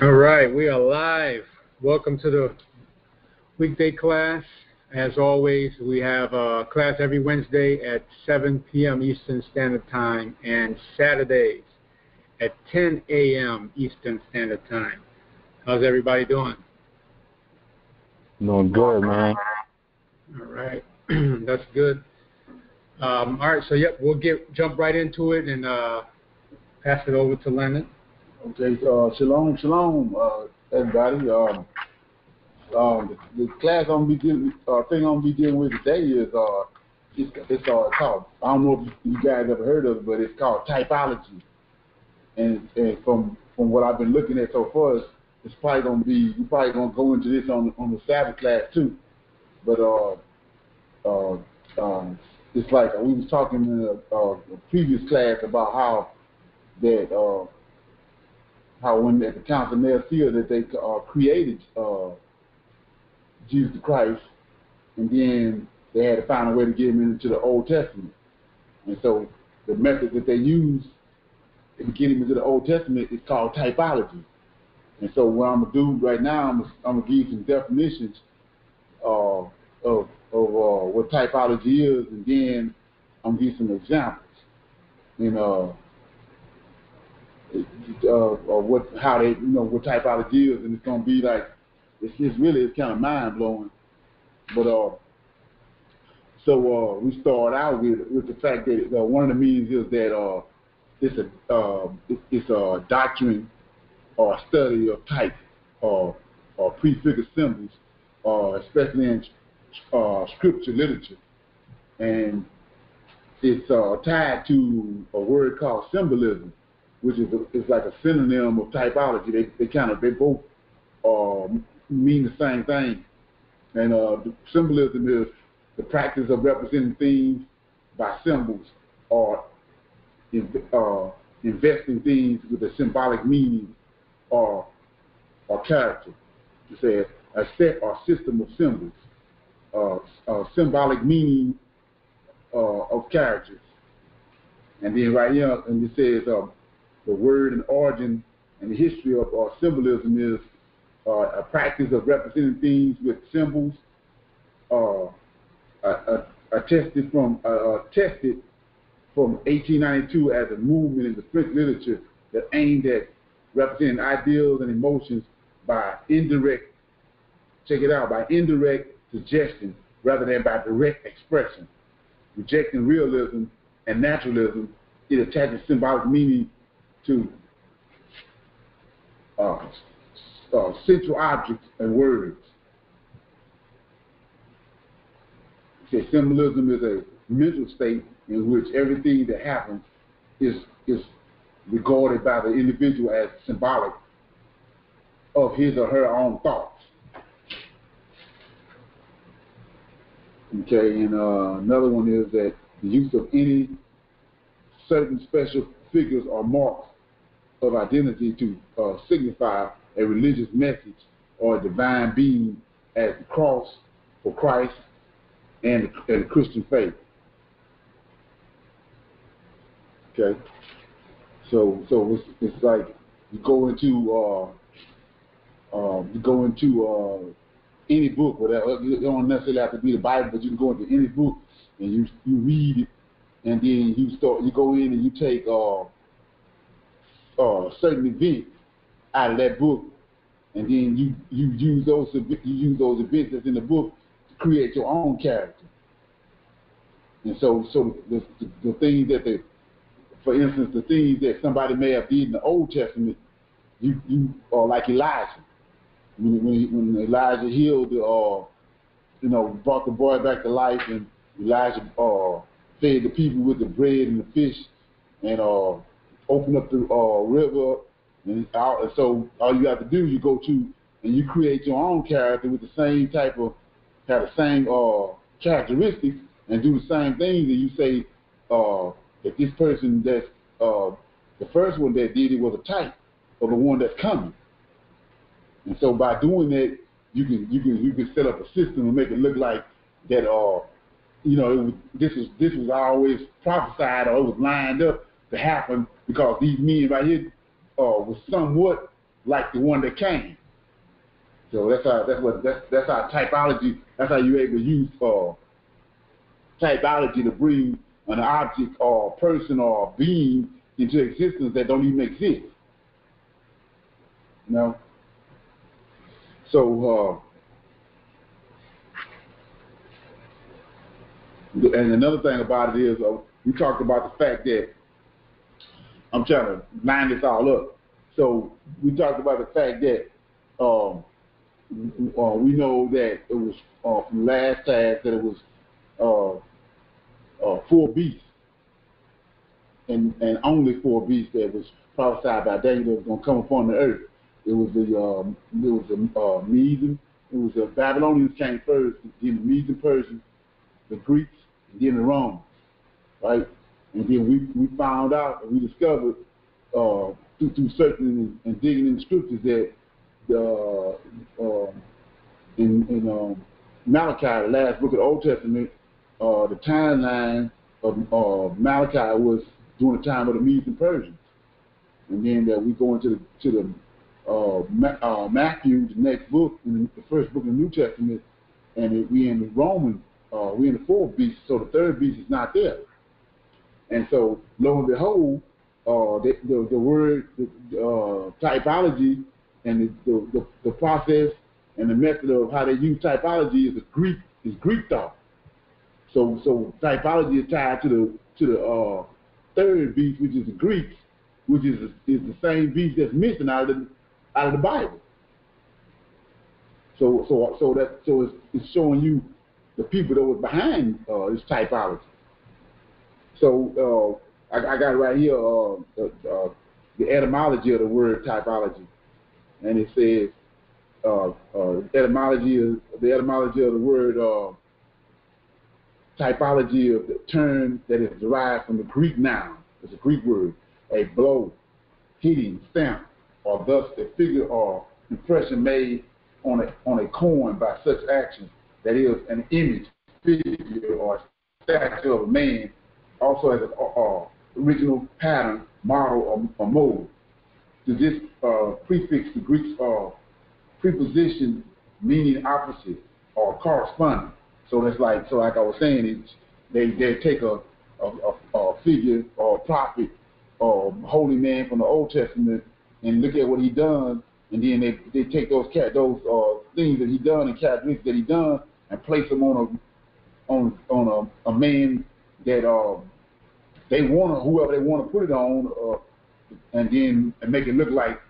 All right, we are live. Welcome to the weekday class. As always, we have a class every Wednesday at 7 p.m. Eastern Standard Time and Saturdays at 10 a.m. Eastern Standard Time. How's everybody doing? Doing good, man. All right, that's good. All right, so yep, we'll jump right into it and pass it over to Leonard. Okay, shalom, everybody. The class I'm be dealing, thing I'm be dealing with today is it's called, I don't know if you guys ever heard of it, but it's called typology. And from what I've been looking at so far, it's probably gonna be, we're probably gonna go into this on the Sabbath class too. But it's like we was talking in a previous class about how that how when at the Council of Nicaea that they created Jesus Christ, and then they had to find a way to get him into the Old Testament. And so the method that they used to get him into the Old Testament is called typology. And so what I'm gonna do right now, I'm gonna give you some definitions of what typology is, and then I'm gonna give you some examples. How they, what typology is, and it's gonna be like, it's kind of mind blowing. But so we start out with the fact that one of the meanings is that it's a doctrine or a study of type or prefigure symbols, especially in scripture literature, and it's tied to a word called symbolism, which is like a synonym of typology. They both mean the same thing. And the symbolism is the practice of representing things by symbols, or investing things with a symbolic meaning or character. It says a set or system of symbols, symbolic meaning of characters. And then right here, and it says the word and origin and the history of symbolism is a practice of representing things with symbols, tested from 1892 as a movement in the French literature that aimed at representing ideals and emotions by indirect suggestion rather than by direct expression. Rejecting realism and naturalism, it attaches symbolic meaning to central objects and words. Okay, symbolism is a mental state in which everything that happens is regarded by the individual as symbolic of his or her own thoughts. Okay, and another one is that the use of any certain special figures or marks of identity to signify a religious message or a divine being, as the cross for Christ and the Christian faith. Okay, so it's like you go into any book, whatever. You don't necessarily have to be the Bible, but you can go into any book and you read it, and then you go in and you take certain events out of that book, and then you use those events that's in the book to create your own character. And so the things that for instance, the things that somebody may have did in the Old Testament, you like Elijah, when Elijah healed brought the boy back to life, and Elijah fed the people with the bread and the fish, and opened up the river. And so all you have to do, you go to and you create your own character with the same characteristics, and do the same things. And you say that this person that's the first one that did it was a type of the one that's coming. And so by doing that, you can set up a system and make it look like that. This was always prophesied, or it was lined up to happen, because these men right here was somewhat like the one that came. So that's how typology. That's how you're able to use typology to bring an object or a person or a being into existence that don't even exist. You know. So and another thing about it is we talked about the fact that I'm trying to line this all up. So we talked about the fact that we know that it was from last class that it was 4 beasts, and only 4 beasts that was prophesied by Daniel that was going to come upon the earth. It was the Medes, it was the Babylonians came first, then the Medes and Persians, the Greeks, and then the Romans, right? And then we found out and we discovered through searching and digging in the scriptures that in Malachi, the last book of the Old Testament, the timeline of Malachi was during the time of the Medes and Persians. And then we go into the Matthew, the next book, in the first book of the New Testament, and we in the Romans, we in the 4th beast, so the 3rd beast is not there. And so, lo and behold, the word typology and the process and the method of how they use typology is Greek thought. So typology is tied to the 3rd beast, which is the Greeks, which is the same beast that's missing out of the Bible. So it's showing you the people that was behind this typology. So I got right here the etymology of the word typology, and it says the etymology of the word typology of the term that is derived from the Greek noun. It's a Greek word, a blow, hitting, stamp, or thus a figure or impression made on a coin by such action, that is an image, figure, or statue of a man, also as an original pattern, model, or mold. To this prefix, the Greeks preposition meaning opposite or corresponding. So that's like I was saying, they take a figure or a prophet or holy man from the Old Testament and look at what he done, and then they take those things that he done and characteristics that he done and place them on a man that they want, whoever they want to put it on, and make it look like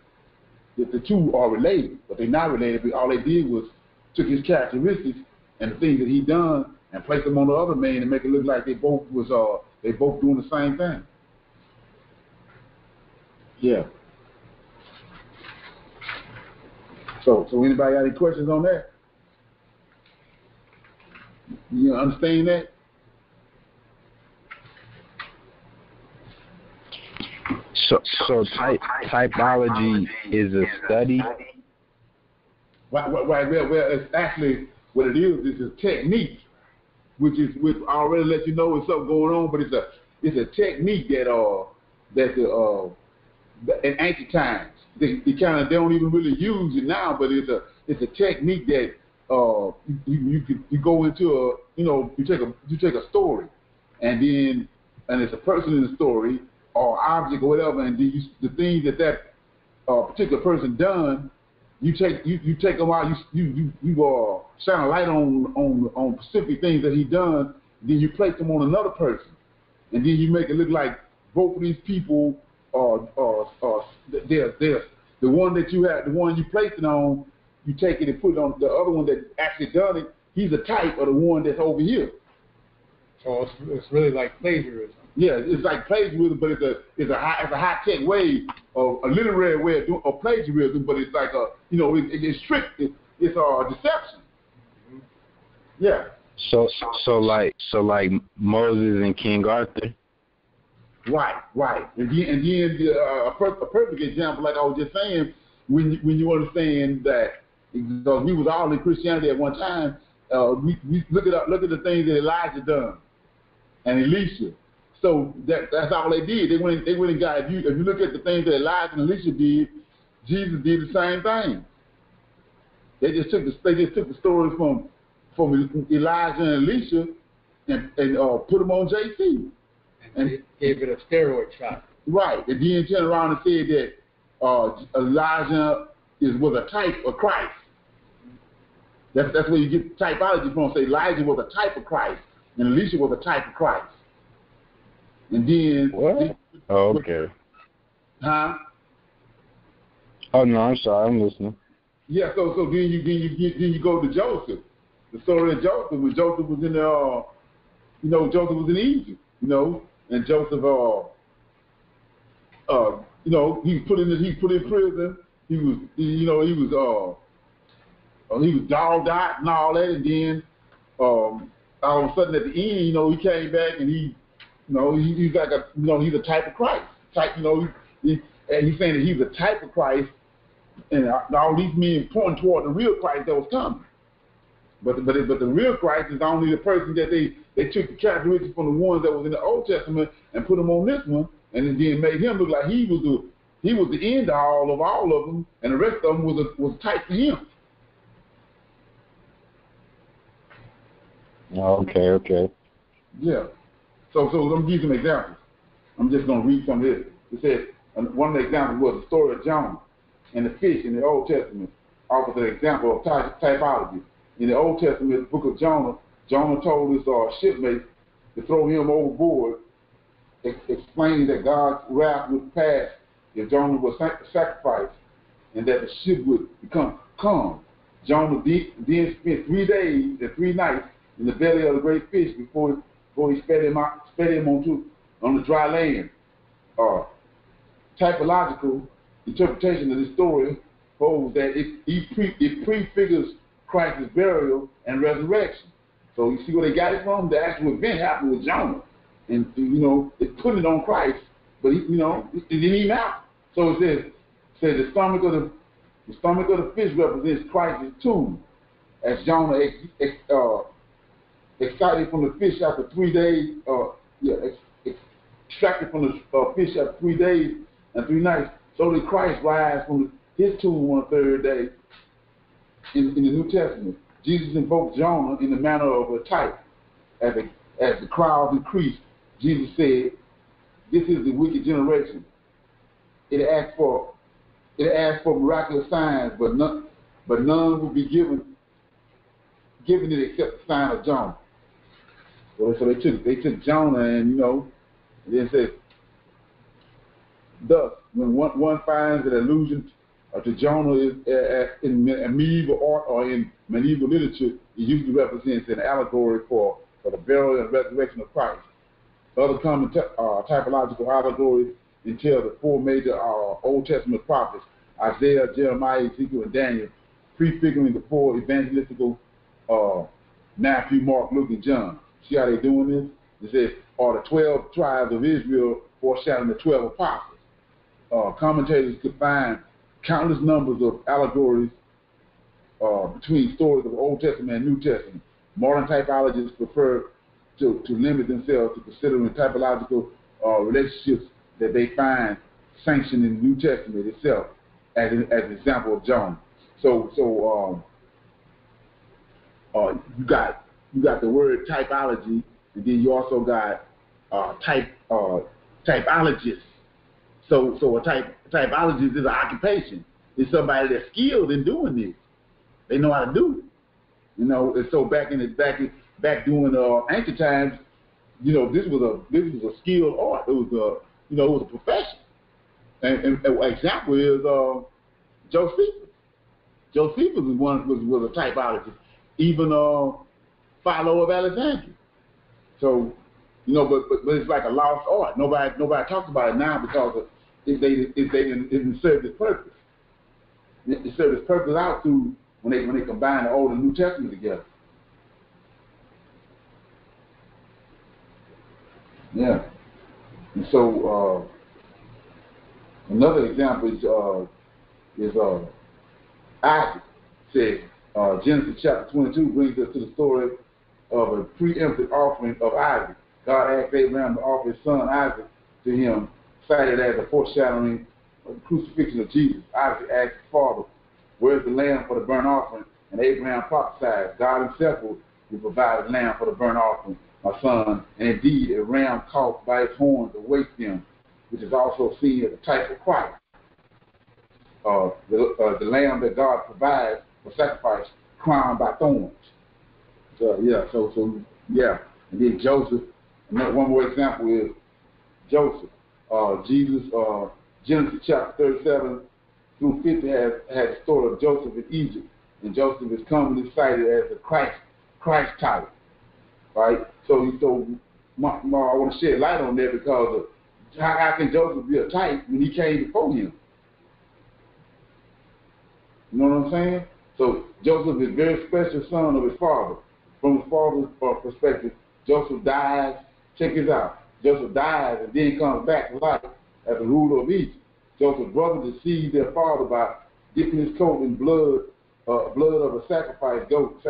that the two are related, but they're not related. But all they did was took his characteristics and the things that he done and placed them on the other man and make it look like they both doing the same thing. Yeah. So anybody got any questions on that? You understand that? So typology is a study? Right. Well, it's actually what it is a technique, which I already let you know there's something going on, but it's a technique that in ancient times they don't even really use it now, but it's a technique that you go into you take a story, and it's a person in the story or object or whatever, and then the things that particular person done, you take them out, you shine a light on specific things that he done, then you place them on another person, and then you make it look like both of these people they're the one that you have, the one you placed it on, you take it and put it on the other one that actually done it. He's a type of the one that's over here. So it's really like plagiarism. Yeah, it's like plagiarism, but it's a high tech way of a literary way of doing plagiarism, but it's like it's strict. It's deception. Mm-hmm. Yeah. So like Moses and King Arthur. Right. And then a perfect example, like I was just saying, when you understand that, because we was all in Christianity at one time, we look at the things that Elijah done and Elisha. So that's all they did. They went and got, if you look at the things that Elijah and Elisha did, Jesus did the same thing. They just took the story from Elijah and Elisha and put them on JC. And gave it a steroid shot. Right. And then turned around and said that Elijah was a type of Christ. That's where you get typology from. Say Elijah was a type of Christ, and Elisha was a type of Christ. And then what? Oh, okay. Huh? Oh no, I'm sorry, I'm listening. Yeah. So then you go to Joseph. The story of Joseph, when Joseph was in Joseph was in Egypt, and Joseph he was put in prison. He was dogged out and all that, and then all of a sudden at the end, he came back and he's like he's a type of Christ. And he's saying that he's a type of Christ, and all these men pointing toward the real Christ that was coming. But the real Christ is only the person that they took the characteristics from the ones that was in the Old Testament and put them on this one, and then made him look like he was the end all of them, and the rest of them was type to him. Okay. Yeah. So let me give you some examples. I'm just going to read some of this. It says, one of the examples was the story of Jonah and the fish in the Old Testament offers an example of typology. In the Old Testament, the book of Jonah told his shipmates to throw him overboard, explaining that God's wrath would pass if Jonah was sacrificed and that the ship would become calm. Jonah then spent 3 days and 3 nights in the belly of the great fish before he sped him on the dry land. Typological interpretation of this story holds that it prefigures Christ's burial and resurrection. So you see where they got it from? The actual event happened with Jonah, and they put it on Christ, but it didn't even happen. So it says the stomach of the fish represents Christ's tomb, as Jonah excited from the fish after 3 days. Extracted from the fish after 3 days and 3 nights. So did Christ rise from his tomb on the 3rd day. In the New Testament, Jesus invoked Jonah in the manner of a type. As the crowds increased, Jesus said, "This is the wicked generation. It asked for miraculous signs, but none will be given it except the sign of Jonah." So they took Jonah and then said, "Thus, when one finds an allusion to Jonah in medieval art or in medieval literature, it usually represents an allegory for the burial and resurrection of Christ. Other common typological allegories entail the 4 major Old Testament prophets, Isaiah, Jeremiah, Ezekiel, and Daniel, prefiguring the 4 evangelistical Matthew, Mark, Luke, and John. See how they're doing this? It says, are the 12 tribes of Israel foreshadowing the 12 apostles. Commentators could find countless numbers of allegories between stories of the Old Testament and New Testament. Modern typologists prefer to limit themselves to considering typological relationships that they find sanctioned in the New Testament itself, as an example of Jonah. So you got the word typology, and then you also got typologists. So a typologist is an occupation. It's somebody that's skilled in doing this. They know how to do it. And so back during ancient times, this was a skilled art. It was it was a profession. And an example is Josephus. Josephus was a typologist. Even Philo of Alexandria. So but it's like a lost art. Nobody talks about it now because it didn't serve its purpose. It served its purpose out through when they combine the Old and New Testament together. Yeah. And so another example is Isaac. Says Genesis chapter 22 brings us to the story of a preemptive offering of Isaac. God asked Abraham to offer his son Isaac to him, cited as a foreshadowing the crucifixion of Jesus, Isaac asked his father, "Where's the lamb for the burnt offering?" And Abraham prophesied, "God himself will provide a lamb for the burnt offering, my son." And indeed, a ram caught by its horns awaits them, which is also seen as a type of Christ. The lamb that God provides for sacrifice, crowned by thorns. So yeah. And then Joseph. And one more example is Joseph. Jesus, Genesis chapter 37 through 50 has the story of Joseph in Egypt, and Joseph is commonly cited as the Christ type, right? So I want to shed light on that because of how can Joseph be a type when he came before him? You know what I'm saying? So Joseph is a very special son of his father. From his father's perspective, Joseph dies. Check this out. Joseph dies and then comes back to life as the ruler of Egypt. Joseph's brothers deceived their father by dipping his coat in blood of a sacrificed goat,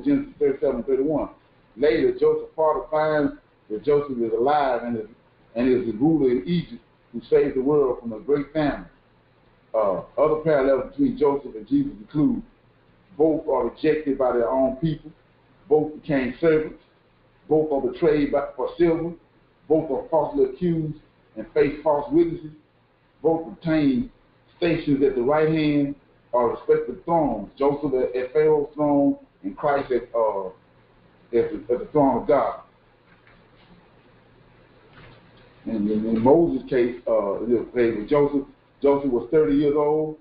Genesis 37:31. Later, Joseph's father finds that Joseph is alive and is the ruler in Egypt who saved the world from a great famine. Other parallels between Joseph and Jesus include both are rejected by their own people, both became servants, both are betrayed for silver, both are falsely accused and face false witnesses, both obtain stations at the right hand or respective thrones, Joseph at Pharaoh's throne and Christ at the throne of God. And in Moses' case, Joseph was 30 years old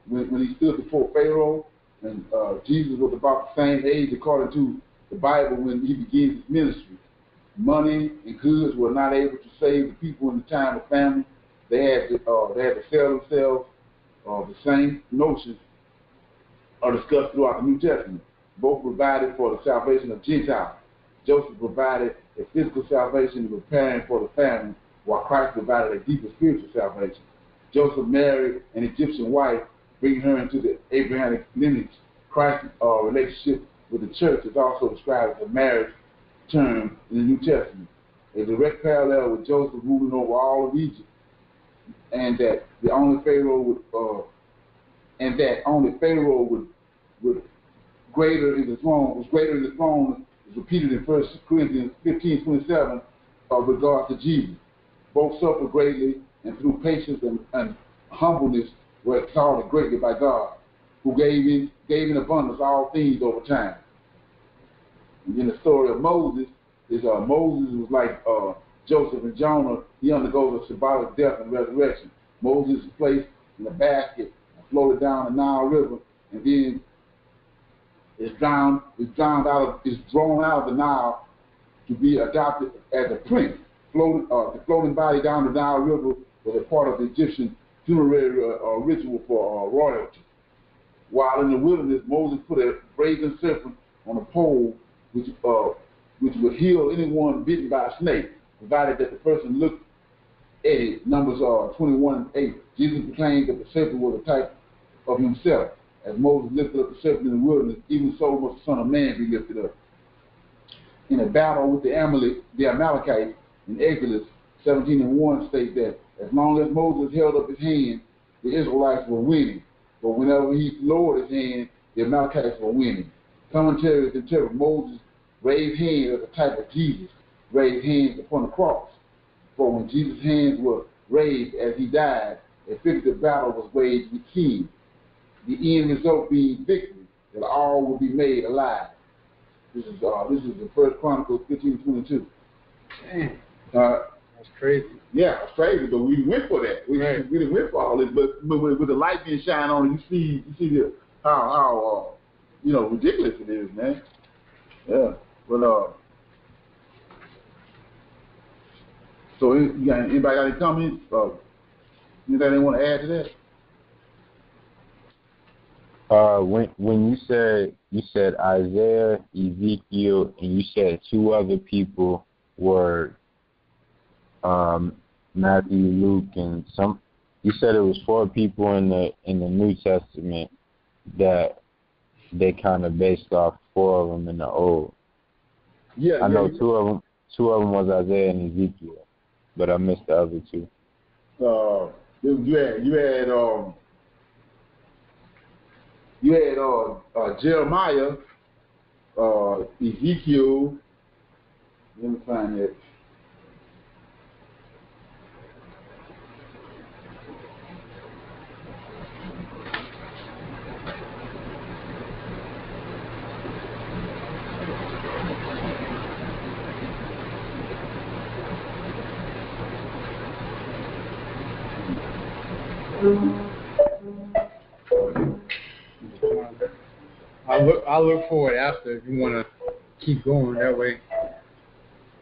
when he stood before Pharaoh, and Jesus was about the same age according to the Bible when he begins his ministry. Money and goods were not able to save the people in the time of famine. They had to sell themselves. The same notions are discussed throughout the New Testament. Both provided for the salvation of Gentiles. Joseph provided a physical salvation and preparing for the famine, while Christ provided a deeper spiritual salvation. Joseph married an Egyptian wife, bringing her into the Abrahamic lineage. Christ's relationship with the church is also described as a marriage term in the New Testament. A direct parallel with Joseph ruling over all of Egypt, and that only Pharaoh would greater in the throne is repeated in 1 Corinthians 15:27 of regard to Jesus. Both suffered greatly, and through patience and humbleness were exalted greatly by God, who gave in abundance all things over time. And then the story of Moses is Moses was like Joseph and Jonah. He undergoes a symbolic death and resurrection. Moses is placed in a basket and floated down the Nile River, and then is drawn out of the Nile to be adopted as a prince. The floating body down the Nile River was a part of the Egyptian funerary ritual for royalty. While in the wilderness, Moses put a brazen serpent on a pole, which would heal anyone bitten by a snake, provided that the person looked at it. Numbers 21:8. Jesus proclaimed that the serpent was a type of himself. As Moses lifted up the serpent in the wilderness, even so must the Son of Man be lifted up. In a battle with the Amalekites in Exodus 17:1 states that as long as Moses held up his hand, the Israelites were winning. But whenever he lowered his hand, the Amalekites were winning. Commentaries interpret Moses' raised hand as a type of Jesus' raised hands upon the cross. For when Jesus' hands were raised as he died, a figurative battle was waged with him. The end result being victory, that all will be made alive. This is the First Chronicles 15:22. Damn. That's crazy. Yeah, it's crazy, but we went for that. We really went for all this, but with the light being shined on it, you see how ridiculous it is, man. Yeah. Well, so anybody got any comments? Anything they want to add to that? When you said Isaiah, Ezekiel, and you said two other people were Matthew, Luke, and some. You said it was 4 people in the New Testament that they kind of based off 4 of them in the Old. Yeah, I know 2 of them was Isaiah and Ezekiel, but I missed the other 2. Jeremiah, Ezekiel. Let me find that. I'll look for it after if you want to keep going that way.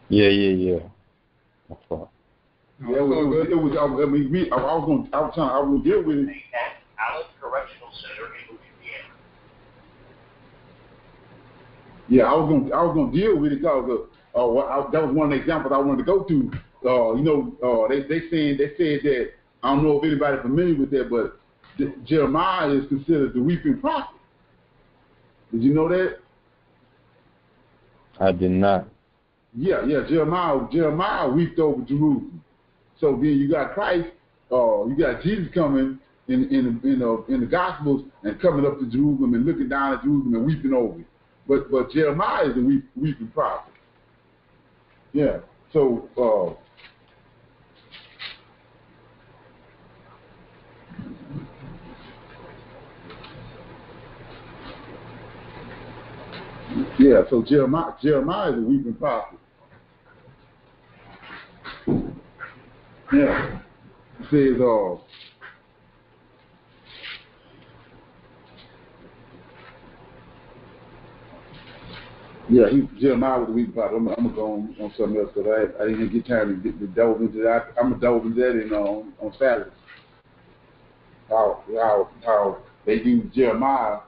Yeah. That's fine. Yeah, it was. I was going to deal with it. Allen Correctional Center in Louisiana. Yeah, I was going to deal with it because that was one of the examples I wanted to go to. They said that, I don't know if anybody's familiar with that, but Jeremiah is considered the weeping prophet. Did you know that? I did not. Yeah. Jeremiah wept over Jerusalem. So then you got Christ, you got Jesus coming in the Gospels and coming up to Jerusalem and looking down at Jerusalem and weeping over it. But Jeremiah is the weeping prophet. Yeah. So Jeremiah is a weeping prophet. Yeah. It says Jeremiah was a weeping prophet. I'm gonna go on something else because I didn't get time to delve into that. I'm gonna delve into that on Saturday. How they use Jeremiah.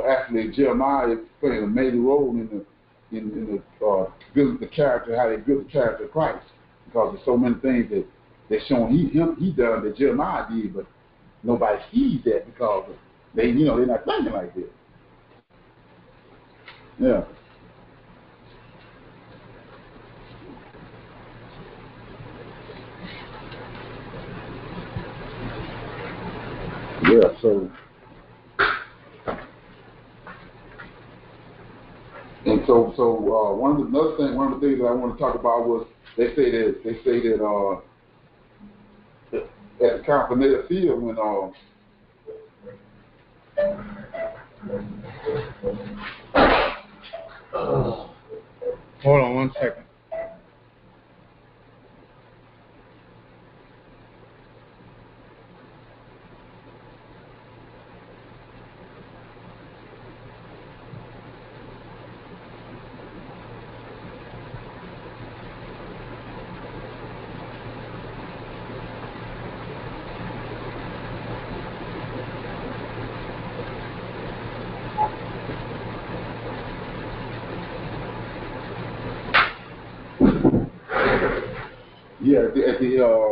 Actually Jeremiah is playing a major role in the building the character, how they built the character of Christ, because there's so many things that they're showing he done that Jeremiah did, but nobody sees that because they're not thinking like that. Yeah. Yeah, so one of the things that I want to talk about was they say that at the Conference Field when Hold on 1 second.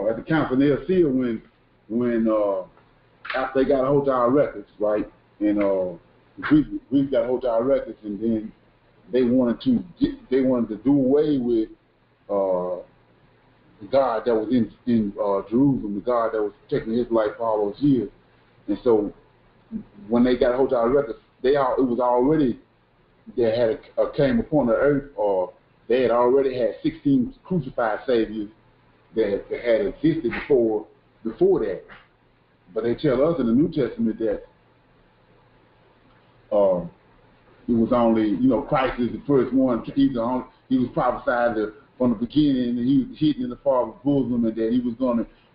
at the Conference Field when after they got a hold of our records, right, and we got a hold of our records, and then they wanted to do away with the God that was in Jerusalem, the God that was protecting his life for all those years. And so when they got a hold of our records, it was already they had came upon the earth, or they had already had 16 crucified saviors that had existed before that. But they tell us in the New Testament that it was only, Christ is the first one. He was prophesied from the beginning, and he was hidden in the Father's bosom, and that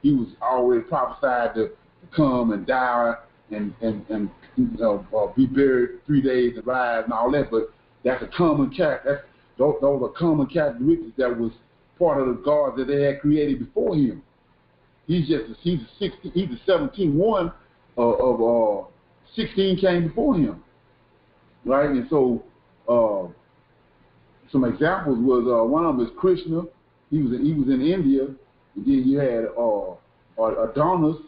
he was already prophesied to come and die and be buried 3 days and rise and all that. But that's a common character. Those are common characteristics that was part of the God that they had created before him. He's the 17th one of 16 came before him, right? And so some examples was one of them is Krishna. He was in India. And then you had Adonis,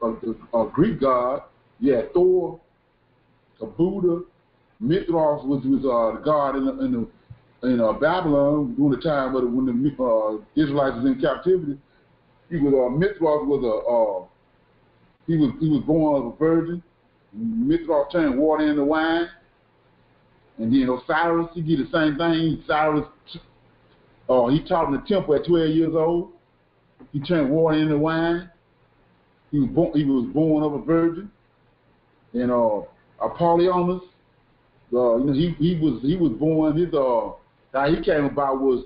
a Greek god. You had Thor, a Buddha. Mithras was the god in Babylon during the time when the Israelites was in captivity. Mithras was he was born of a virgin. Mithras turned water into wine, and then Osiris, he did the same thing. Cyrus, he taught in the temple at 12 years old. He turned water into wine. He was born of a virgin. And Apollonius, he was born. How he came about was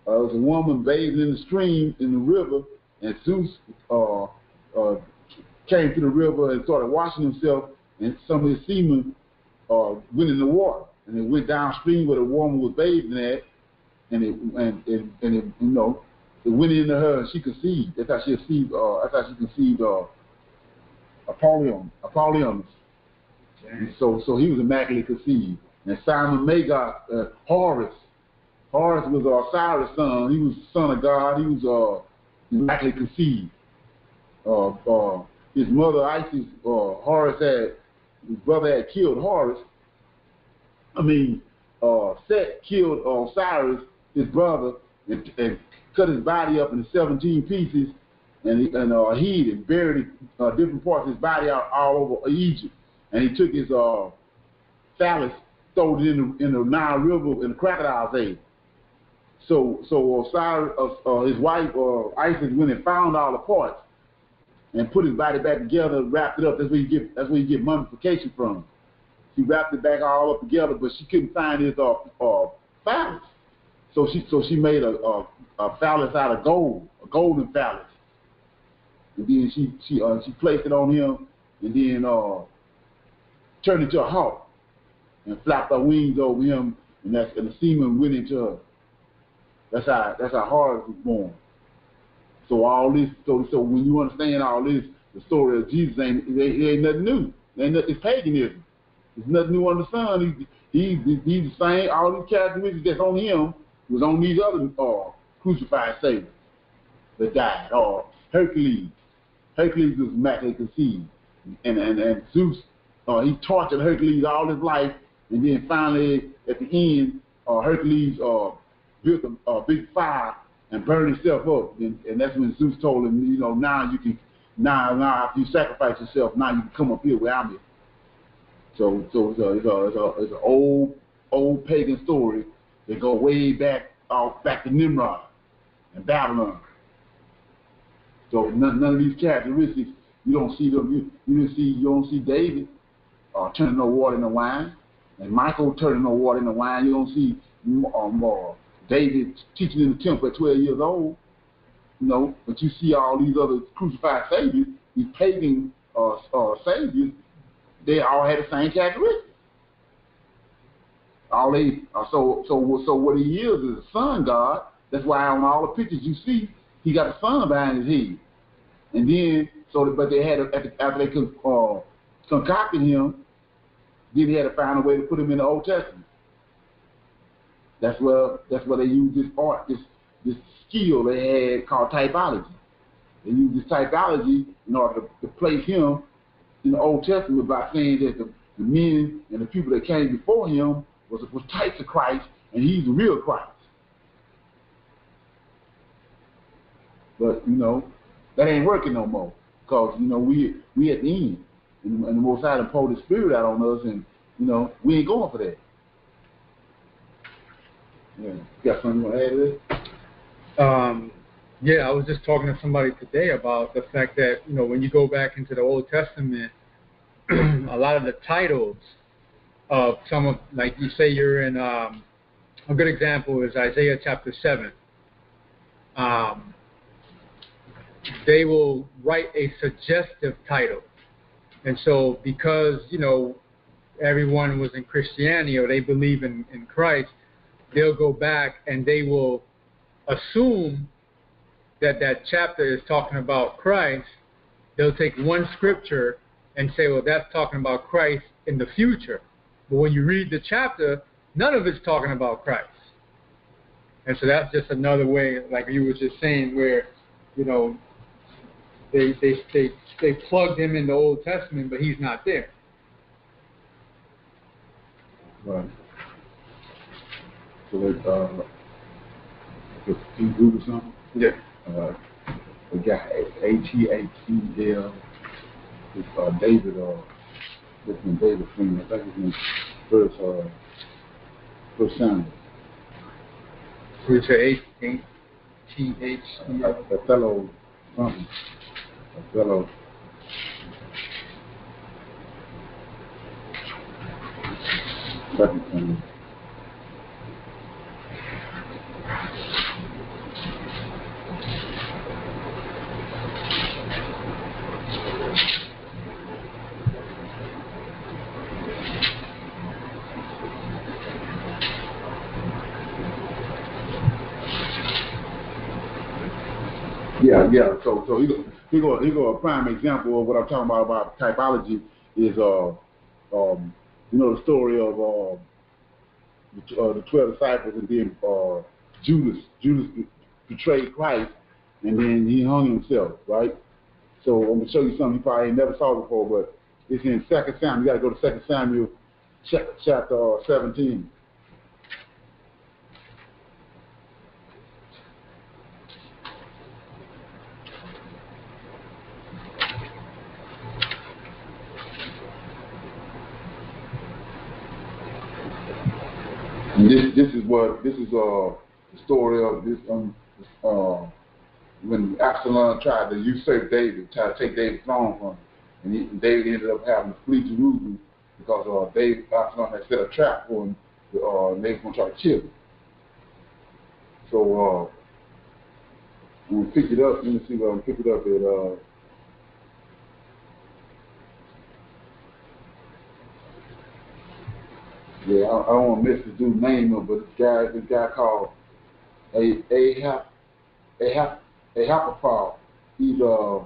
a woman bathing in the stream in the river, and Zeus came to the river and started washing himself, and some of his semen went in the water, and it went downstream where the woman was bathing at, and it went into her, and she conceived. That's how she conceived Apollonius. So he was immaculately conceived. And Simon Magus, Horus was Osiris' son. He was the son of God. He was immaculately conceived. His mother Isis, his brother had killed Horus. Set killed Osiris, his brother, and cut his body up into 17 pieces, and hid and buried different parts of his body all over Egypt. And he took his phallus, threw it in the Nile River, and the crocodiles ate. So Osiris, his wife Isis, went and found all the parts and put his body back together, wrapped it up. That's where you get mummification from. She wrapped it back all up together, but she couldn't find his phallus. So she made a phallus out of gold, a golden phallus. And then she placed it on him, and then turned into a hawk and flapped her wings over him, and the semen went into her. That's how Horus was born. So all this, so when you understand all this, the story of Jesus ain't nothing new. It's paganism. There's nothing new under the sun. He's the same. All these characteristics that's on him was on these other crucified saviors that died. Hercules. Hercules was immaculately conceived, and Zeus. He tortured Hercules all his life, and then finally at the end, Hercules built a big fire and burned himself up, and that's when Zeus told him, now you can, now after you sacrifice yourself, now you can come up here where I'm at. So it's an old pagan story that go way back to Nimrod and Babylon. So none of these characteristics, you don't see them. You don't see David turning no water into wine, and Michael turning no water into wine. You don't see David teaching in the temple at 12 years old. But you see all these other crucified saviors, these pagan saviors. They all had the same characteristics. So what he is a sun god. That's why on all the pictures you see, he got a sun behind his head. And then, but they had after they concocted him, then he had to find a way to put him in the Old Testament. That's where they used this art, this skill they had called typology. They used this typology in order to place him in the Old Testament by saying that the men and the people that came before him was types of Christ, and he's the real Christ. But that ain't working no more, because we at the end, and the Most High done poured the Spirit out on us, and we ain't going for that. Yeah, you got something you want to add to this? Yeah, I was just talking to somebody today about the fact that, when you go back into the Old Testament, a lot of the titles of some of, like you say you're in, a good example is Isaiah chapter 7. They will write a suggestive title. And so because, everyone was in Christianity or they believe in Christ, they'll go back and they will assume that chapter is talking about Christ. They'll take one scripture and say, well, that's talking about Christ in the future. But when you read the chapter, none of it's talking about Christ. And so that's just another way, like you were just saying, where, they plugged him in the Old Testament, but he's not there. Right. So Hebrew or something? Yeah. the guy Athl. It's David. This one David Freeman. I think his name First Samuel. Who's your ATHCL? A fellow something. A fellow. Second Samuel. Yeah. So he go a prime example of what I'm talking about typology is the story of the 12 disciples, and then Judas betrayed Christ, and then he hung himself, right? So I'm gonna show you something you probably ain't never saw before, but it's in 2 Samuel. You gotta go to 2 Samuel chapter 17. And this is the story of this when Absalom tried to usurp David, tried to take David's throne from him, and David ended up having to flee Jerusalem because Absalom had set a trap for him. They were going to try to kill him. So I'm going to pick it up. Let me see where I'm going to pick it up at. I don't want to mess this dude's name up, but this guy called Ahithophel. He's an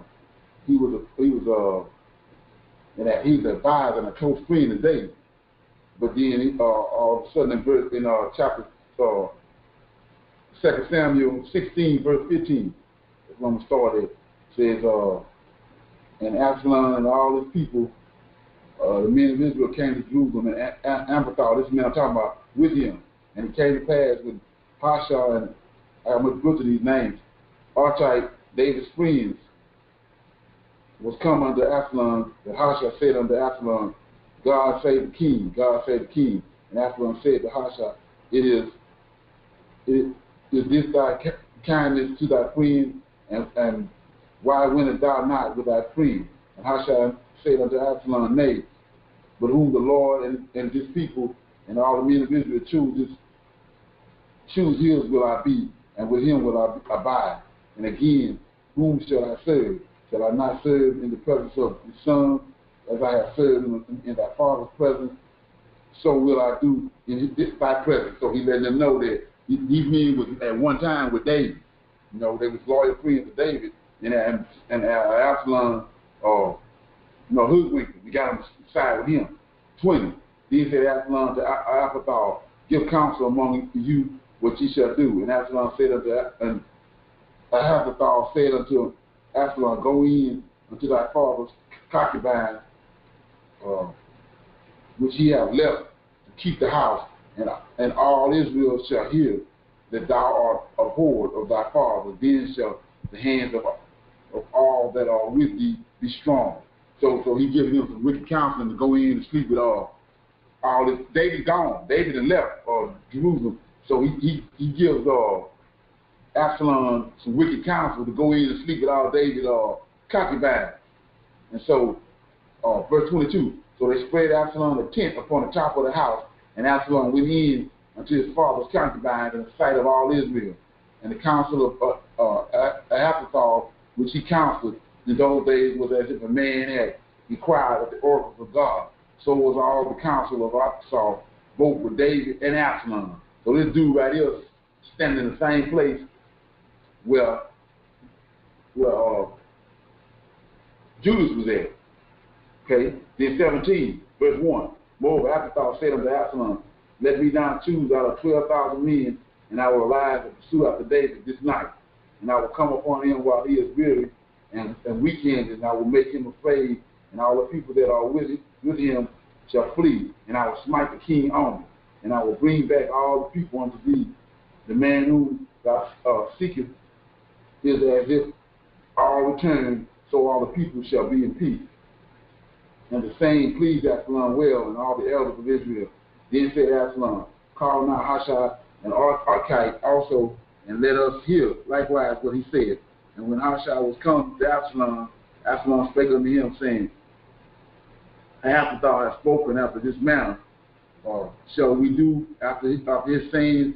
advisor and a close friend of David. But then all of a sudden in chapter 2 Samuel 16 verse 15, that's when we started. It says, and Absalom and all his people, the men of Israel came to Jerusalem, and Amphithal, this man I'm talking about, with him. And it came to pass with Hoshea, and I'm going to go to these names, Archite, David's friends, was come unto Absalom, that Hoshea said unto Absalom, God save the king, God save the king. And Absalom said to Hoshea, is this thy kindness to thy friend, and why wentest thou not with thy friend? And Hoshea said unto Absalom, nay, but whom the Lord and his people and all the men of Israel choose his will I be, and with him will I abide. And again, whom shall I serve? Shall I not serve in the presence of the son, as I have served in thy father's presence? So will I do in thy presence. So he let them know that these men was at one time with David. They was loyal friends of David, and Absalom, hoodwinked him. He got him to side with him, twin him. Then said Absalom to Ahithophel, give counsel among you what ye shall do. And Absalom said Ahithophel said unto Absalom, go in unto thy father's concubine, which he have left to keep the house, and all Israel shall hear that thou art abhorred of thy father. Then shall the hands of all that are with thee be strong. So he gives him some wicked counseling to go in and sleep with all this. David gone. David had left Jerusalem. So he gives Absalom some wicked counsel to go in and sleep with all David's concubines. And so, verse 22. So they spread Absalom a tent upon the top of the house, and Absalom went in unto his father's concubines in the sight of all Israel. And the counsel of Ahithophel, which he counseled in those days, was as if a man had inquired at the oracles of God. So was all the counsel of Ahithophel, both with David and Absalom. So this dude right here standing in the same place where Judas was at. Okay, then 17, verse 1. Moreover, Ahithophel said unto Absalom, let me now choose out of 12,000 men, and I will arise and pursue after David this night. And I will come upon him while he is weary and weekend, and I will make him afraid, and all the people that are with him shall flee, and I will smite the king on him, and I will bring back all the people unto thee. The man whom thou seekest is as if all return, so all the people shall be in peace. And the same pleased Absalom well, and all the elders of Israel. Then said Absalom, call now Hushai and Archite also, and let us hear likewise what he said. And when Hushai was come to Absalom, Absalom spake unto him, saying, after thou hast spoken after this manner, shall we do after his sayings?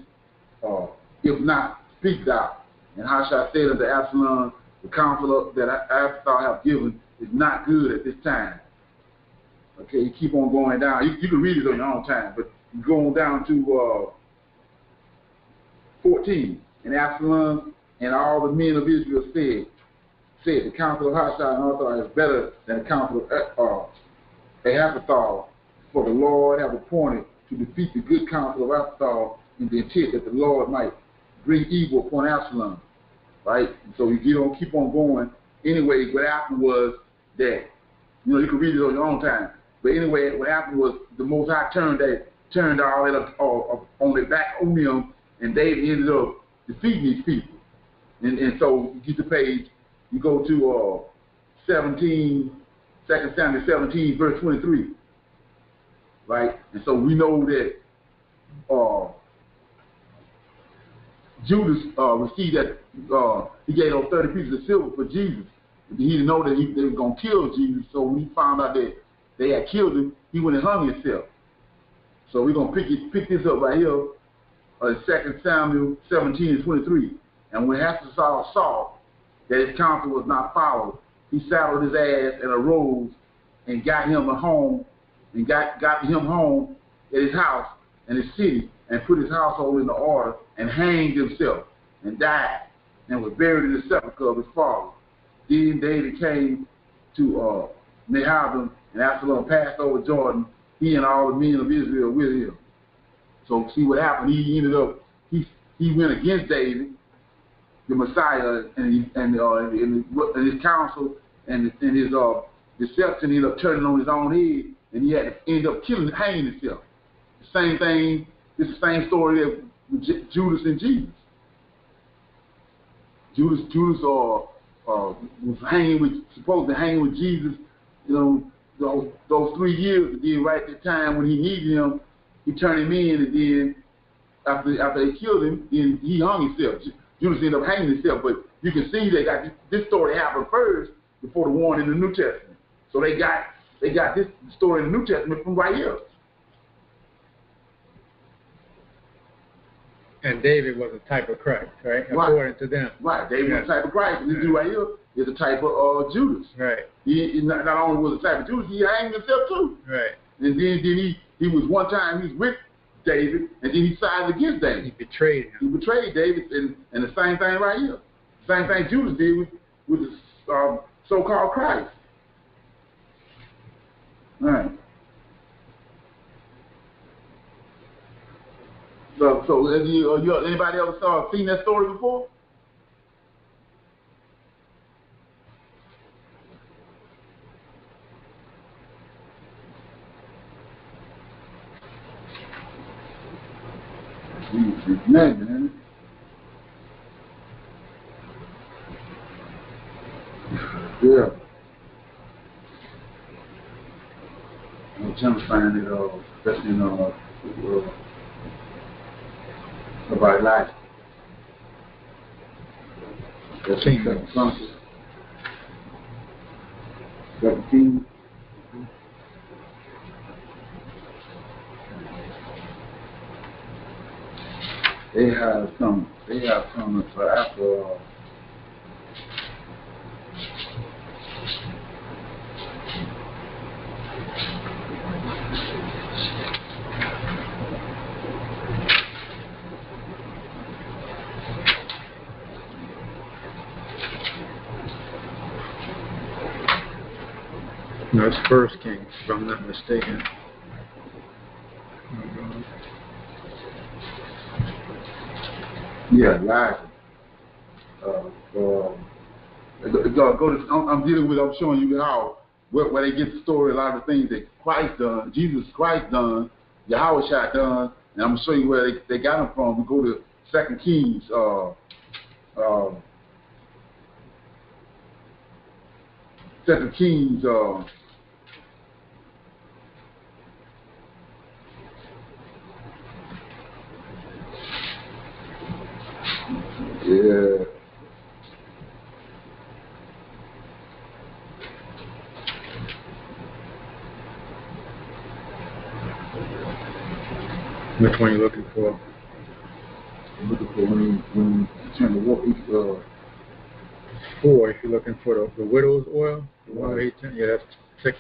If not, speak thou. And Hushai said unto Absalom, the counsel that after thou hast given is not good at this time. Okay, you keep on going down. You can read it on your own time, but you go on down to 14. And Absalom and all the men of Israel said, the counsel of Hushai and Arthur is better than the counsel of Ahithophel, for the Lord have appointed to defeat the good counsel of Ahithophel in the intent that the Lord might bring evil upon Absalom. Right? So you don't keep on going. Anyway, what happened was that, you can read it on your own time. But anyway, what happened was the Most High turned all that up on their back on them, and they ended up defeating these people. And so you get the page, you go to 2 Samuel 17, verse 23. Right? And so we know that Judas received that, he gave those 30 pieces of silver for Jesus. He didn't know that they were going to kill Jesus, so when he found out that they had killed him, he went and hung himself. So we're going to pick this up right here, 2 Samuel 17 and 23. And when Absalom saw that his counsel was not followed, he saddled his ass and arose and got him home at his house and his city, and put his household in the order, and hanged himself and died, and was buried in the sepulchre of his father. Then David came to Nahabim, and Absalom passed over Jordan, he and all the men of Israel with him. So see what happened. He ended up, he went against David, the Messiah, and his counsel and his deception ended up turning on his own head, and he had to end up hanging himself. The same thing. It's the same story that with Judas and Jesus. Judas was supposed to hang with Jesus, those 3 years. And then right at the time when he needed him, he turned him in, and then after they killed him, then he hung himself. Judas ended up hanging himself. But you can see this story happened first before the one in the New Testament. So they got this story in the New Testament from right here. And David was a type of Christ, right? According to them. Right. David was a type of Christ. And this dude right here is a type of Judas. Right. He not only was a type of Judas, he hanged himself too. Right. And then he was one time he was with David, and then he sided against David. He betrayed him. He betrayed David, and the same thing right here. Same thing Judas did with the so-called Christ. All right. So anybody else seen that story before? Man. Yeah. I'm trying to find it, especially about Elijah. That's in 17. They have some after No, it's First Kings, if I'm not mistaken. Yeah, Elijah. I'm dealing with. I'm showing you how where they get the story. A lot of the things that Christ done, Jesus Christ done, Yahweh Shai done, and I'm gonna show you where they got them from. We go to 2 Kings. Second Kings, yeah. Which one are you looking for? I'm looking for when you turn the water, 4, if you're looking for the widow's oil. The one where he yeah, that's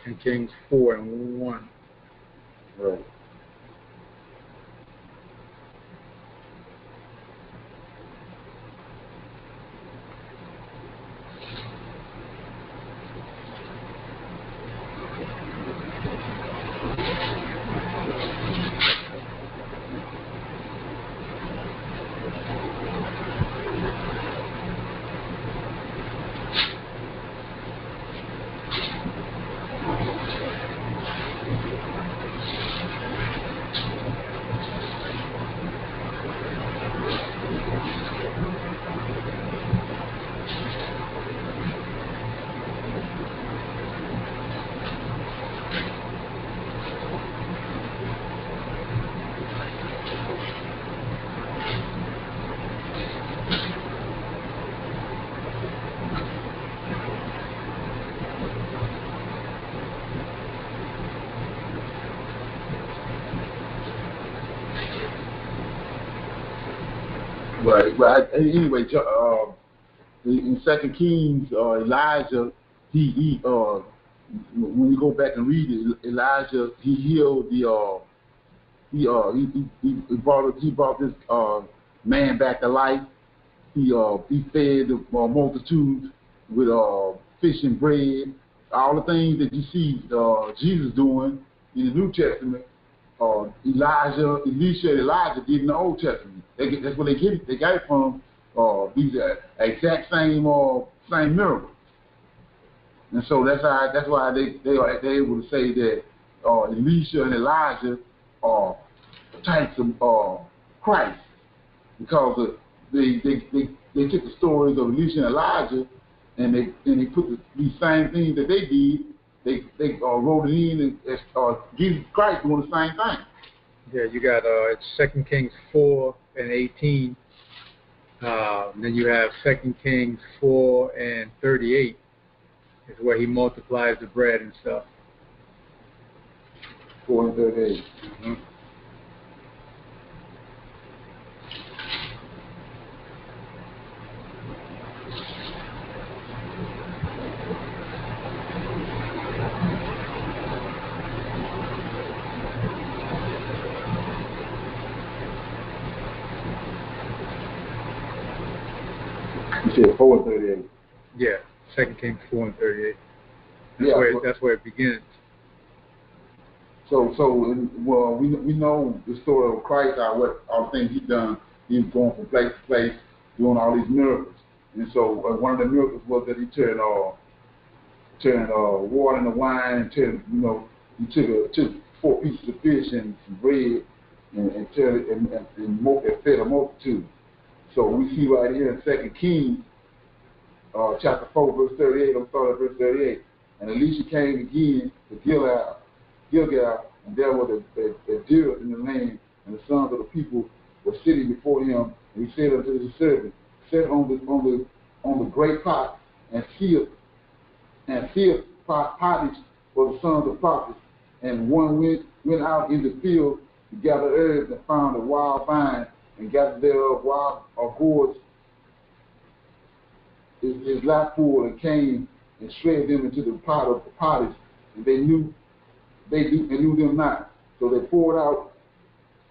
2 Kings 4 and 1. right. Right. Anyway, in Second Kings, Elijah, when you go back and read it, Elijah he healed he brought this man back to life. He fed the multitude with fish and bread. All the things that you see Jesus doing in the New Testament, Elisha, and Elijah did in the Old Testament. That's where they get it. They got it from. These exact same miracles. And so that's why they're able to say that Elisha and Elijah are types of Christ, because they took the stories of Elisha and Elijah and they put these same things that they did. They wrote it in as Jesus Christ doing the same thing. Yeah, you got it's 2 Kings 4 and 18. Then you have 2 Kings 4 and 38. Is where he multiplies the bread and stuff. 4 and 38. Mm-hmm. You said 4 and 38. Yeah, 2 Kings 4 and 38. That's where it begins. So we know the story of Christ, all the things he's done. He's going from place to place, doing all these miracles. And so one of the miracles was that he turned water into wine, and he took 4 pieces of fish and some bread and fed a multitude. So we see right here in 2 Kings chapter 4, verse 38. I'm starting at verse 38. And Elisha came again to Gilgal, and there were the deer in the land, and the sons of the people were sitting before him. And he said unto his servant, set on the great pot and fill pottage for the sons of prophets. And one went out in the field to gather herbs and found a wild vine and gathered thereof wild gourds. His lap full and came and shred them into the pot of the pottage, and they knew them not. So they poured out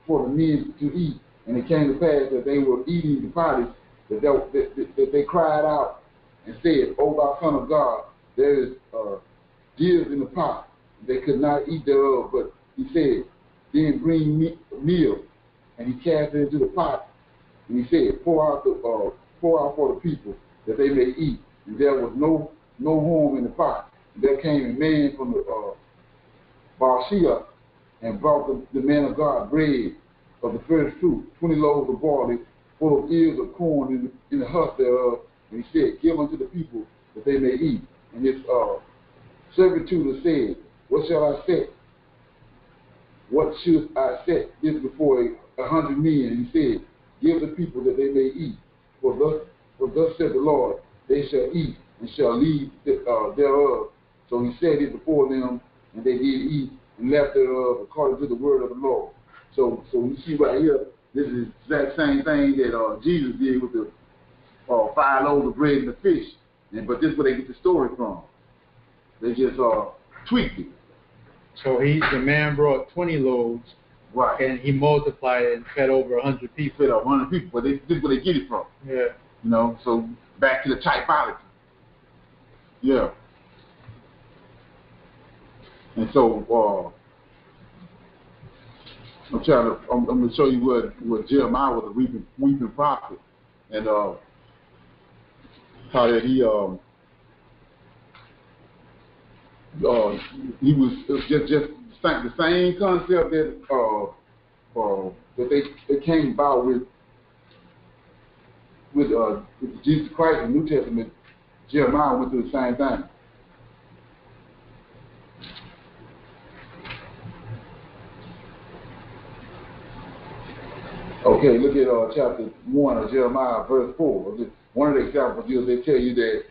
for the men to eat. And it came to pass that they were eating the pottage, that they cried out and said, O thou Son of God, there is deer in the pot. They could not eat thereof, but he said, then bring meal. And he cast it into the pot, and he said, pour out for the people, that they may eat. And there was no harm in the pot. And there came a man from the Bathsheba, and brought the man of God bread of the first fruit, 20 loaves of barley, full of ears of corn in the husk thereof. And he said, give unto the people that they may eat. And this servitude said, what shall I set? What should I set this before 100 men? He said, give the people that they may eat. For thus said the Lord, they shall eat and shall leave thereof. So he said it before them, and they did eat and left thereof according to the word of the Lord. So you see right here, this is the exact same thing that Jesus did with the 5 loaves of bread and the fish. But this is where they get the story from. They just tweaked it. So the man brought 20 loaves, right, and he multiplied it and fed over 100 people. Fed over 100 people, but this is where they get it from. Yeah. You know, so back to the typology. Yeah. And so I'm going to show you what Jeremiah was a weeping prophet, and how that he was just the same concept that they came about with Jesus Christ in the New Testament. Jeremiah went through the same thing. Okay, look at chapter 1 of Jeremiah, verse 4. One of the examples is they tell you that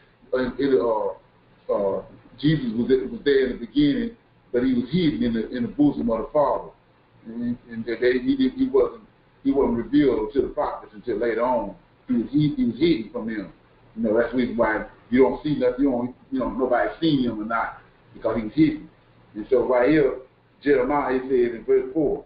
Jesus was there in the beginning, but he was hidden in the bosom of the Father, and that he wasn't revealed to the prophets until later on. He was hidden from them. You know, that's the reason why you don't see nothing. Nobody's seen him or not, because he was hidden. And so right here, Jeremiah said in verse 4,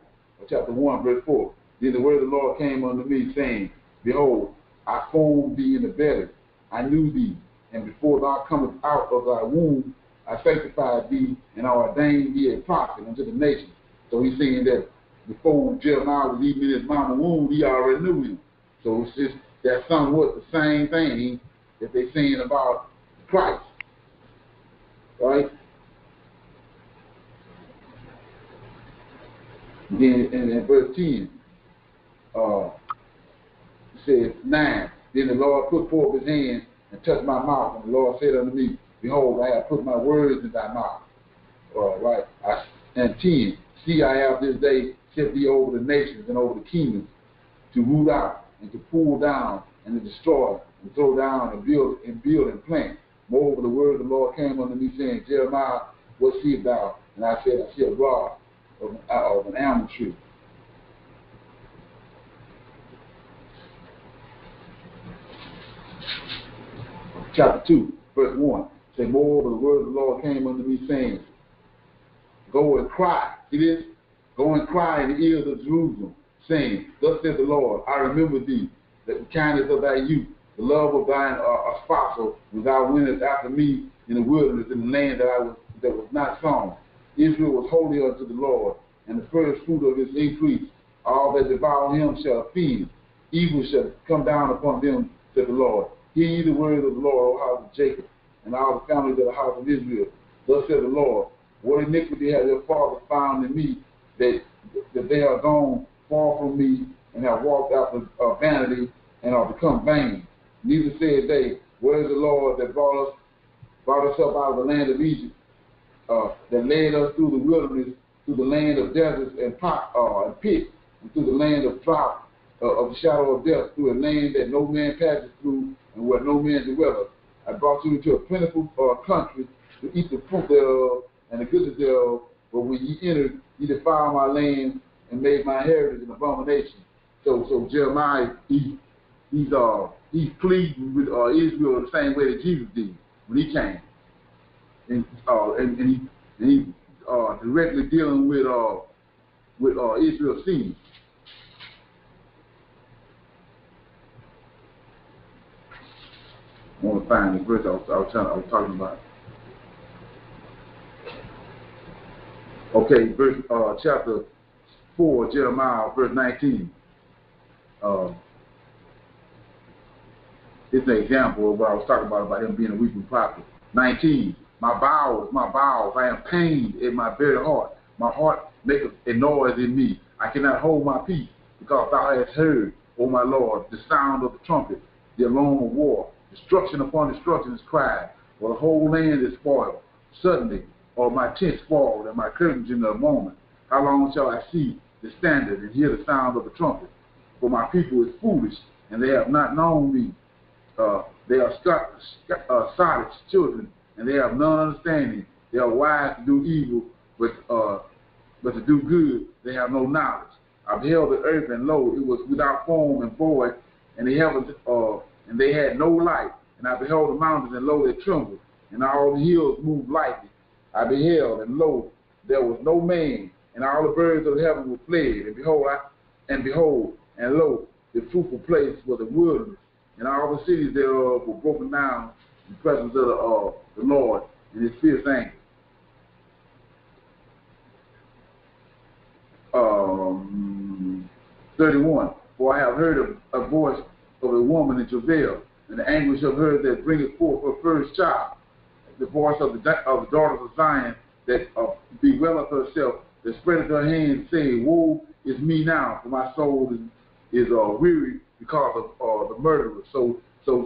chapter 1, verse 4. Then the word of the Lord came unto me, saying, Behold, I formed thee in the belly, I knew thee, and before thou comest out of thy womb, I sanctified thee, and I ordained thee a prophet unto the nations. So he's saying that before Jeremiah was even in his mama's womb, he already knew him. So it's just that's somewhat the same thing that they're saying about Christ, right? Then in verse 10, it says 9. Then the Lord put forth his hand and touched my mouth, and the Lord said unto me, Behold, I have put my words in thy mouth. Right. And 10. See, I have this day set thee over the nations and over the kingdoms, to root out and to pull down and to destroy and throw down and build and plant. Moreover, the word of the Lord came unto me, saying, Jeremiah, what seest thou? And I said, I see a rod of an almond tree. Chapter 2, verse 1. Say, moreover, the word of the Lord came unto me, saying, Go and cry. See this? Go and cry in the ears of Jerusalem, saying, Thus says the Lord, I remember thee, the kindness of thy youth, the love of thine spousal, when thou wentest after me in the wilderness, in the land that was not sown. Israel was holy unto the Lord, and the first fruit of his increase. All that devour him shall offend. Evil shall come down upon them, said the Lord. Hear ye the word of the Lord, O house of Jacob, and all the families of the house of Israel. Thus said the Lord, what iniquity have your fathers found in me, that they are gone far from me, and have walked after vanity, and are become vain. Neither said they, where is the Lord that brought us up out of the land of Egypt, that led us through the wilderness, through the land of deserts and pits, and through the land of drought, of the shadow of death, through a land that no man passes through, and where no man dwelleth. I brought you into a plentiful country to eat the fruit thereof and the goodness thereof. But when ye entered, ye defiled my land and made my heritage an abomination. So Jeremiah, he's pleading with Israel the same way that Jesus did when he came, and he directly dealing with Israel's sin. I want to find the verse I was talking about. Okay, chapter 4, Jeremiah, verse 19. It's an example of what I was talking about him being a weeping prophet. 19. My bowels, I am pained in my very heart. My heart maketh a noise in me. I cannot hold my peace, because thou hast heard, O my Lord, the sound of the trumpet, the alarm of war. Destruction upon destruction is cried, for the whole land is spoiled. suddenly, or my tents fall and my curtains in a moment? How long shall I see the standard and hear the sound of the trumpet? For my people is foolish, and they have not known me. They are sottish children, and they have none understanding. They are wise to do evil, but to do good they have no knowledge. I beheld the earth, and lo, it was without form and void, and the heavens, and they had no light. And I beheld the mountains, and lo, they trembled, and all the hills moved lightly. I beheld, and lo, there was no man, and all the birds of the heaven were fled. And behold, and lo, the fruitful place was a wilderness, and all the cities thereof were broken down in the presence of the Lord in his fierce anger. 31. For I have heard a voice of a woman in travail, and the anguish of her that bringeth forth her first child. The voice of the daughters of Zion that bewaileth herself, that spreadeth her hands, saying, Woe is me now, for my soul is weary because of the murderer. So he's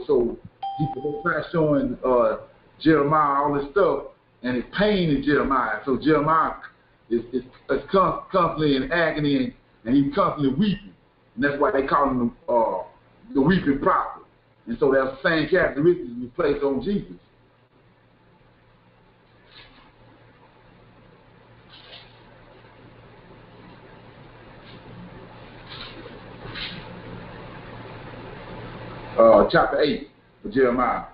not showing Jeremiah all this stuff, and it's pain in Jeremiah. So Jeremiah is constantly in agony, and he's constantly weeping. And that's why they call him the weeping prophet. And so that's the same characteristics we place on Jesus. Chapter 8 of Jeremiah.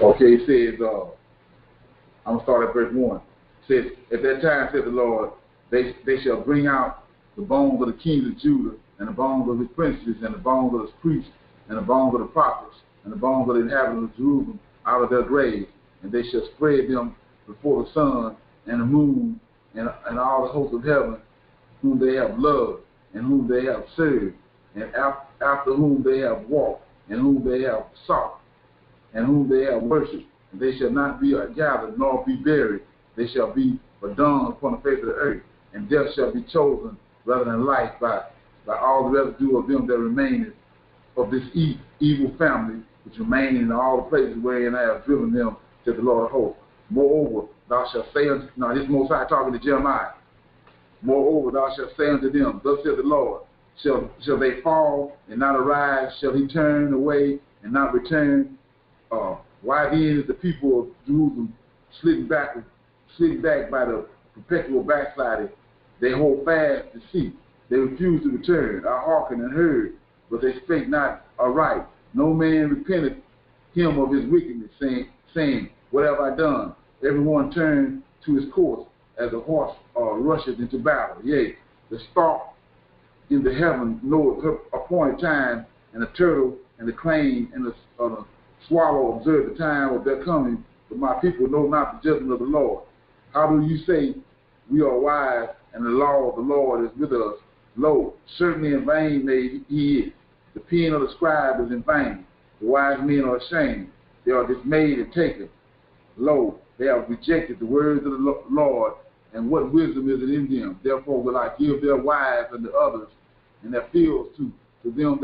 Okay, it says, I'm going to start at verse 1. It says, at that time, said the Lord, they shall bring out the bones of the kings of Judah, and the bones of his princes, and the bones of his priests, and the bones of the prophets, and the bones of the inhabitants of Jerusalem out of their graves, and they shall spread them before the sun and the moon and all the hosts of heaven, whom they have loved, and whom they have served, and after whom they have walked, and whom they have sought, and whom they have worshipped. And they shall not be gathered, nor be buried. They shall be but dung upon the face of the earth, and death shall be chosen rather than life by all the residue of them that remain of this evil family, which remain in all the places wherein I have driven them, said the Lord of hosts. Moreover, thou shalt say unto, now this is Most High talking to Jeremiah. Moreover, thou shalt say unto them, thus saith the Lord, shall they fall and not arise? Shall he turn away and not return? Why then is the people of Jerusalem slidden back by the perpetual backsliding? They hold fast to see. They refuse to return. I hearkened and heard, but they spake not aright. No man repented him of his wickedness, saying, What have I done? Everyone turned to his course, as a horse rusheth into battle. Yea, the stork in the heaven knoweth her appointed time, and the turtle and the crane and the swallow observe the time of their coming, but my people know not the judgment of the Lord. How do you say, we are wise, and the law of the Lord is with us? Lo, certainly in vain he is. The pen of the scribe is in vain. The wise men are ashamed. They are dismayed and taken. Lo, they have rejected the words of the Lord, and what wisdom is it in them? Therefore will I give their wives unto others, and their fields to them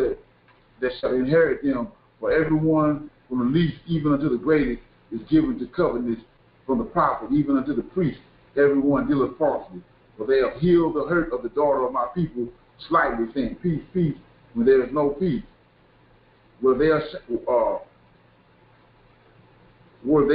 that shall inherit them. For everyone from the least even unto the greatest is given to covetousness, from the prophet even unto the priest. Everyone dealeth falsely. For they have healed the hurt of the daughter of my people slightly, saying, Peace, peace, when there is no peace. Were they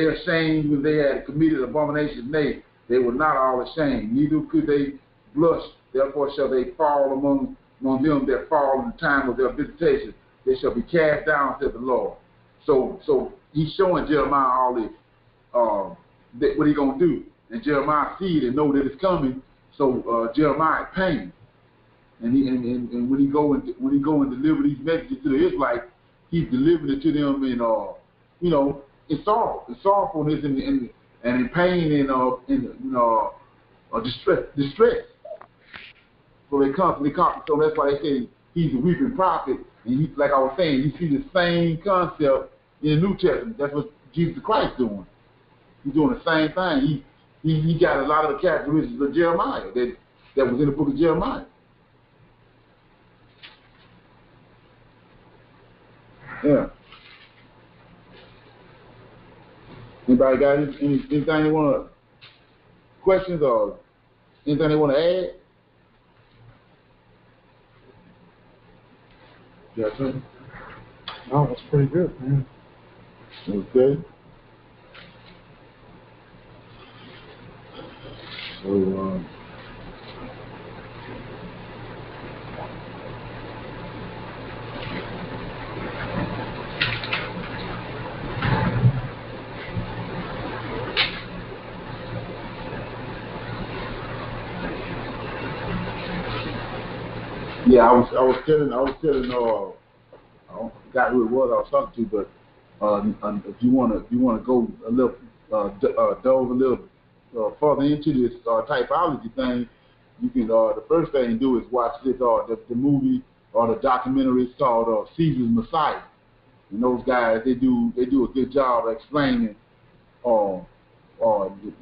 ashamed when they had committed abomination? Nay, they were not all ashamed, neither could they blush. Therefore shall they fall among them that fall in the time of their visitation. They shall be cast down, said the Lord. So he's showing Jeremiah all this, what he's going to do. And Jeremiah see it and know that it's coming. So Jeremiah pain. And when he go and deliver these messages to the Israelites, he's delivering it to them in in sorrow, in sorrowfulness, and in pain, and distress. So they constantly come. So that's why they say he's a weeping prophet. And he, like I was saying, you see the same concept in the New Testament. That's what Jesus Christ doing. He's doing the same thing. He got a lot of the characteristics of Jeremiah. That that was in the book of Jeremiah. Yeah. Anybody got anything they want to, questions or anything they want to add? Yes, sir. Oh, that's pretty good, man. Okay. So, yeah, I was telling, I forgot who it was I was talking to, but if you want to go a little, delve a little further into this typology thing, you can. The first thing to do is watch this, the movie or the documentary. It's called Caesar's Messiah, and those guys they do a good job of explaining. You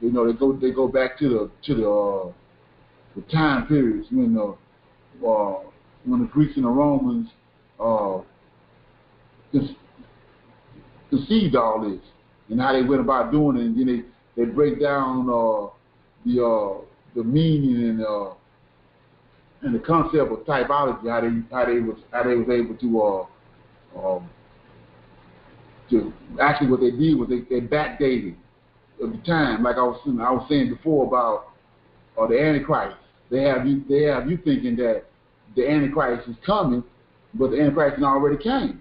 know, they go back to the time periods when the Greeks and the Romans conceived all this and how they went about doing it, and then they break down the meaning and the concept of typology, how they was able to actually what they did was they backdated of the time, like I was saying before about the Antichrist. They have you thinking that the Antichrist is coming, but the Antichrist already came.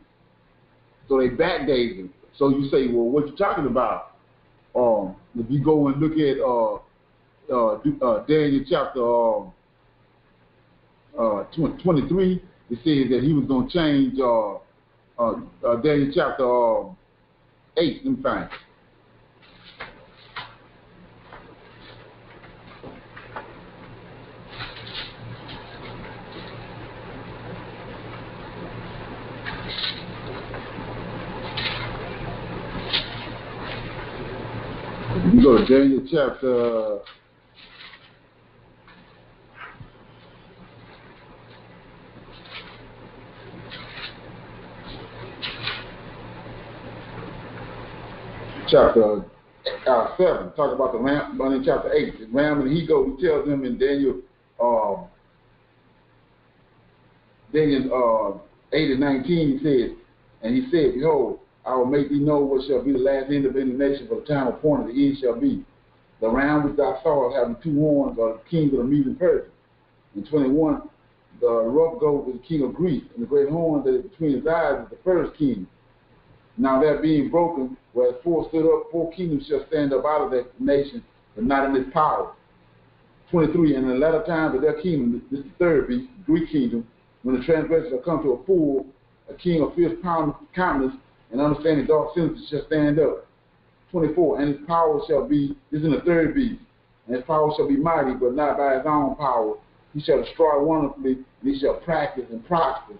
So they backdated. So you say, well, what you talking about? If you go and look at Daniel chapter 23, it says that he was going to change Daniel chapter 8. Let me find it. You go to Daniel chapter 7, talk about the lamb, in chapter 8. The lamb and he tells them in Daniel 8 and 19, he said, behold, I will make thee know what shall be the last end of any nation, for the time appointed, the end shall be. The ram which thou sawest having 2 horns are the king of the Medes and Persia. In 21, the rough goat was the king of Greece, and the great horn that is between his eyes is the first king. Now that being broken, whereas 4 stood up, 4 kingdoms shall stand up out of that nation, but not in its power. 23, and in the latter times of their kingdom, this is the third beast, the Greek kingdom, when the transgressors shall come to a full, a king of fierce countenance and understanding dark sentences shall stand up. 24, and his power shall be, this is the third beast, and his power shall be mighty, but not by his own power. He shall destroy wonderfully, and he shall practice and prosper,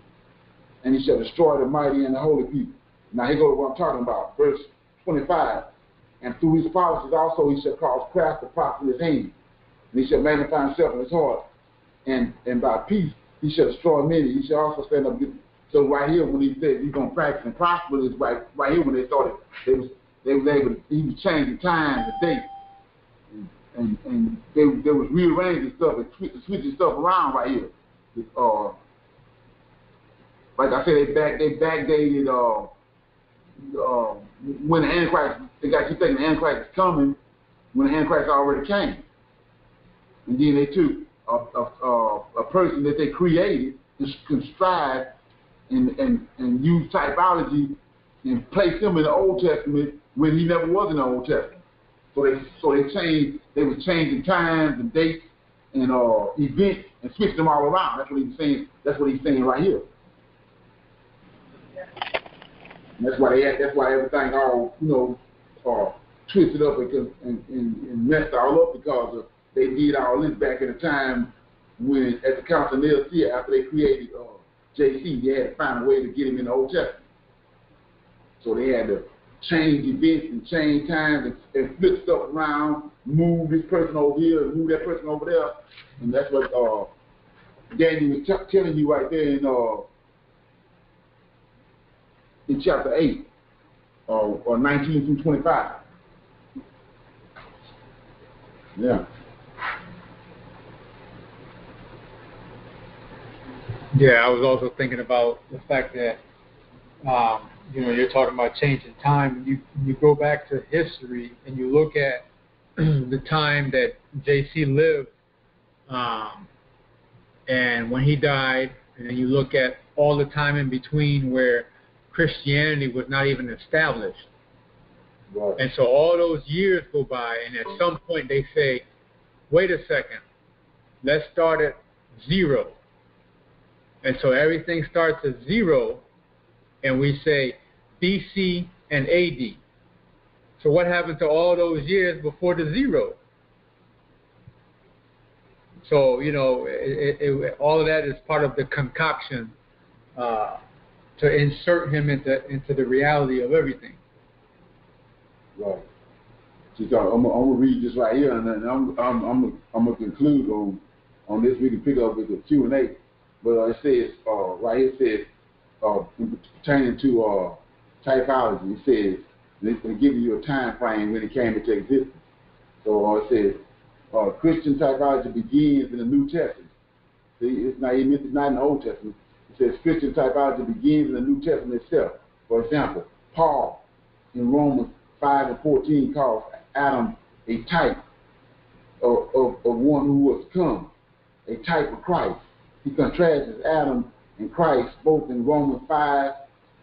and he shall destroy the mighty and the holy people. Now here goes what I'm talking about, verse 25. And through his policies also he shall cause craft to prosper in his hand, and he shall magnify himself in his heart, and by peace he shall destroy many. He shall also stand up. So right here, when he said he's going to practice and prosper, is right here when they started, he was changing times and dates, and they was rearranging stuff and switching stuff around right here. Like I said, they backdated when the Antichrist. They got you thinking the Antichrist is coming when the Antichrist already came, and then they took a person that they created to contrive and use typology and place him in the Old Testament when he never was in the Old Testament. So they changed. They were changing times and dates and events and switched them all around. That's what he's saying. That's what he's saying right here. And that's why everything all twisted up and messed all up because they did all this back in the time when at the Council of Nicaea after they created JC, they had to find a way to get him in the Old Testament. So they had to change events and change times and flip stuff around, move this person over here, move that person over there, and that's what Daniel was telling you right there in chapter 8, or 19 through 25. Yeah. Yeah, I was also thinking about the fact that, you're talking about changing time. You go back to history and you look at the time that J.C. lived, and when he died, and then you look at all the time in between where Christianity was not even established. Right. And so all those years go by, and at some point they say, wait a second, let's start at 0. And so everything starts at 0, and we say BC and AD. So what happened to all those years before the 0? So, all of that is part of the concoction to insert him into the reality of everything. Right. So I'm gonna read this right here, and then I'm gonna conclude on this. We can pick up with the Q&A, but it says right here, it says pertaining to typology. It says they're giving you a time frame when it came into existence. So it says Christian typology begins in the New Testament. See, it's not in the Old Testament. It says Christian typology begins in the New Testament itself. For example, Paul in Romans 5 and 14 calls Adam a type of one who was to come, a type of Christ. He contrasts Adam and Christ both in Romans 5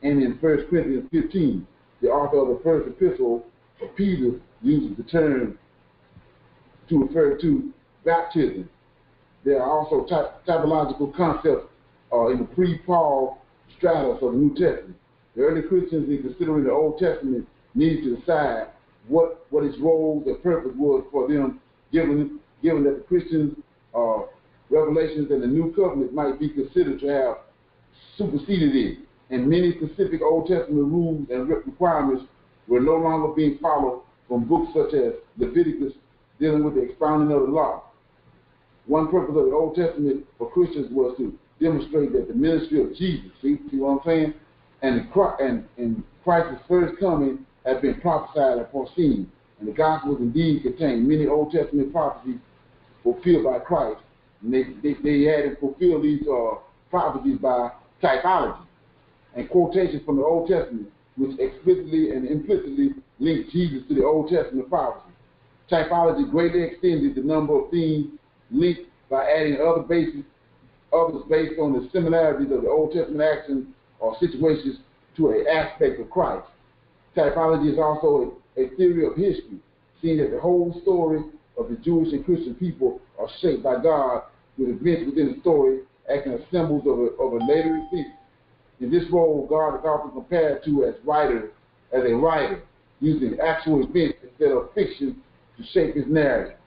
and in 1 Corinthians 15. The author of the first epistle of Peter uses the term to refer to baptism. There are also typological concepts in the pre-Paul stratus of the New Testament. The early Christians, in considering the Old Testament, needed to decide what its role and purpose was for them, given that the Christians' revelations and the New Covenant might be considered to have superseded it, and many specific Old Testament rules and requirements were no longer being followed from books such as Leviticus, dealing with the expounding of the law. One purpose of the Old Testament for Christians was to demonstrate that the ministry of Jesus, see what I'm saying, and Christ's first coming had been prophesied and foreseen, and the Gospels indeed contain many Old Testament prophecies fulfilled by Christ. And they had to fulfill these prophecies by typology and quotations from the Old Testament, which explicitly and implicitly link Jesus to the Old Testament prophecy. Typology greatly extended the number of themes linked by adding others based on the similarities of the Old Testament actions or situations to an aspect of Christ. Typology is also a theory of history, seeing that the whole story of the Jewish and Christian people are shaped by God, with events within the story acting as symbols of a later event. In this role, God is often compared to as a writer, using actual events instead of fiction to shape his narrative.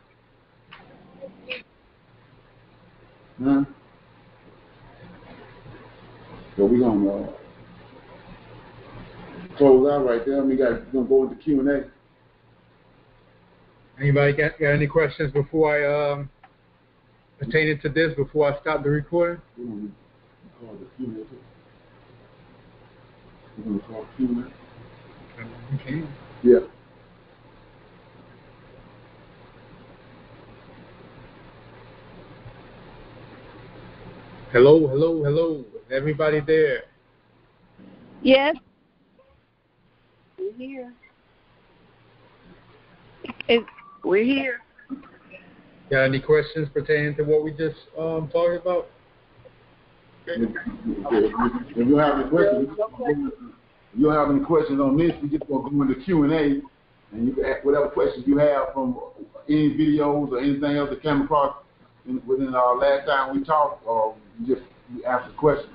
So we're going to close out right there. We're going to go into Q&A. Anybody got any questions before I pertaining to this, before I stop the recording? We're going to call the Q&A. We're going to call Q&A. Okay. Yeah. Hello. Is everybody there? Yes. We're here. We're here. Got any questions pertaining to what we just talked about? If you have any questions on this, we just going to go into Q&A, and you can ask whatever questions you have from any videos or anything else that came across within our last time we talked, or you ask the questions.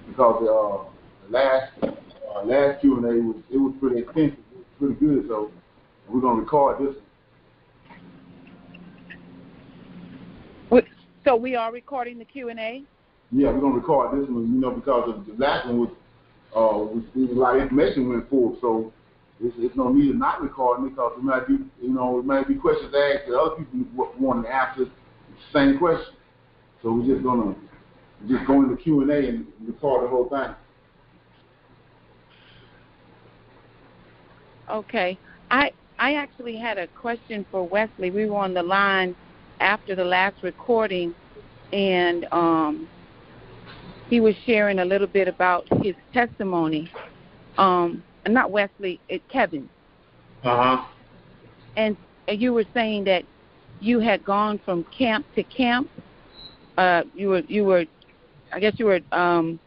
Because the last Q&A was pretty extensive, it was pretty good, so we're going to record this one. So we are recording the Q&A? Yeah, we're going to record this one, because the last one was a lot of information went forward, so it's no need of not recording it because it might be, it might be questions asked that other people want to answer the same question. So we're just gonna go into Q&A and record the whole thing. Okay. I actually had a question for Wesley. We were on the line after the last recording, and he was sharing a little bit about his testimony. Not Wesley, it's Kevin. Uh-huh. And you were saying that you had gone from camp to camp. You were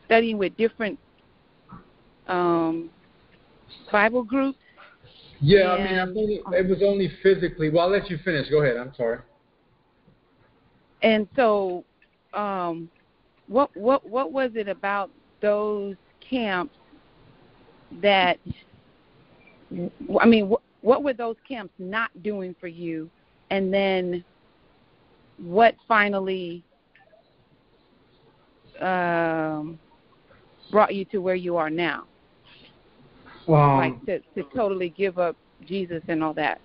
studying with different Bible groups. Yeah, I mean, it was only physically. Well, I'll let you finish. Go ahead. I'm sorry. And so, what was it about those camps that? I mean, what were those camps not doing for you? And then, what finally brought you to where you are now? Like to totally give up Jesus and all that.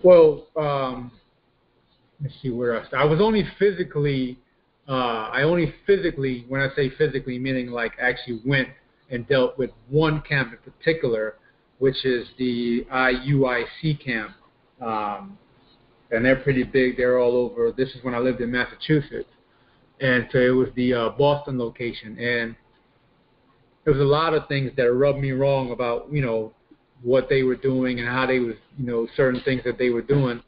Well, let's see where I was only physically. When I say physically, meaning like actually went and dealt with one camp in particular, which is the IUIC camp, and they're pretty big. They're all over. This is when I lived in Massachusetts, and so it was the Boston location, and there was a lot of things that rubbed me wrong about, what they were doing and how they was, certain things that they were doing.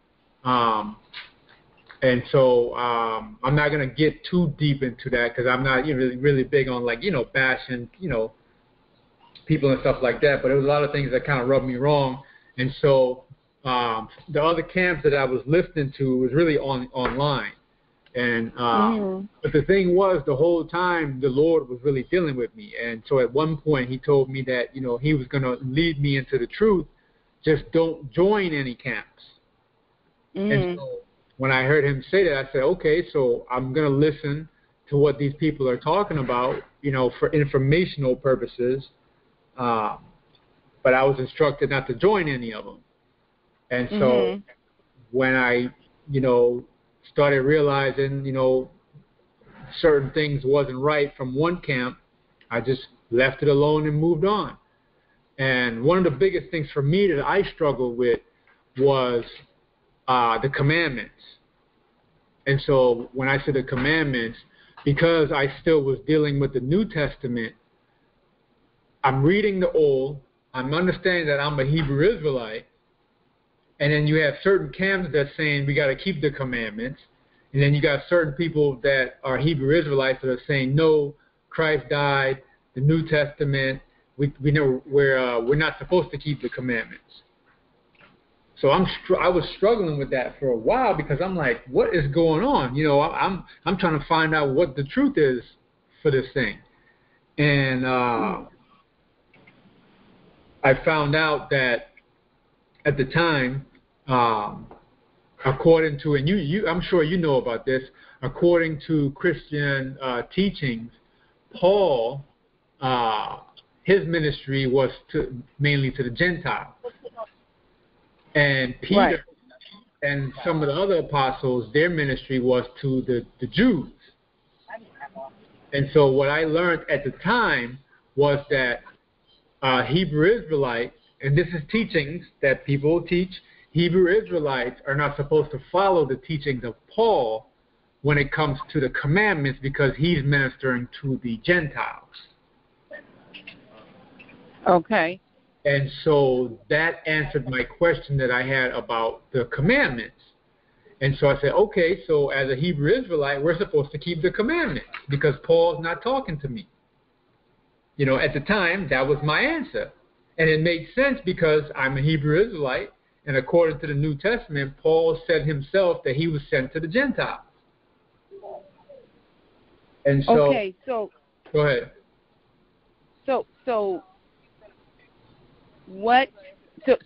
And so I'm not going to get too deep into that because I'm not really big on, like, bashing, people and stuff like that. But there was a lot of things that kind of rubbed me wrong. And so the other camps that I was listening to was really online. And but the thing was, the whole time the Lord was really dealing with me. And so at one point he told me that he was going to lead me into the truth. Just don't join any camps. And so when I heard him say that, I said, okay, so I'm going to listen to what these people are talking about, for informational purposes. But I was instructed not to join any of them. And so when I started realizing, certain things wasn't right from one camp, I just left it alone and moved on. And one of the biggest things for me that I struggled with was the commandments. And so when I said the commandments, because I still was dealing with the New Testament, I'm reading the Old, I'm understanding that I'm a Hebrew Israelite, and then you have certain camps that's saying we got to keep the commandments. And then you got certain people that are Hebrew Israelites that are saying, no, Christ died, the New Testament, we know we're not supposed to keep the commandments. So I was struggling with that for a while because I'm like, what is going on? I'm trying to find out what the truth is for this thing. And I found out that at the time, according to, and I'm sure you know about this, according to Christian teachings, Paul, his ministry was mainly to the Gentiles. And Peter and some of the other apostles, their ministry was to the Jews. And so what I learned at the time was that Hebrew Israelites, and this is teachings that people teach, Hebrew Israelites are not supposed to follow the teachings of Paul when it comes to the commandments because he's ministering to the Gentiles. Okay. And so that answered my question that I had about the commandments. And so I said, okay, so as a Hebrew Israelite, we're supposed to keep the commandments because Paul's not talking to me. At the time, that was my answer. And it made sense because I'm a Hebrew Israelite. And according to the New Testament, Paul said himself that he was sent to the Gentiles. And so, okay, so go ahead. So what?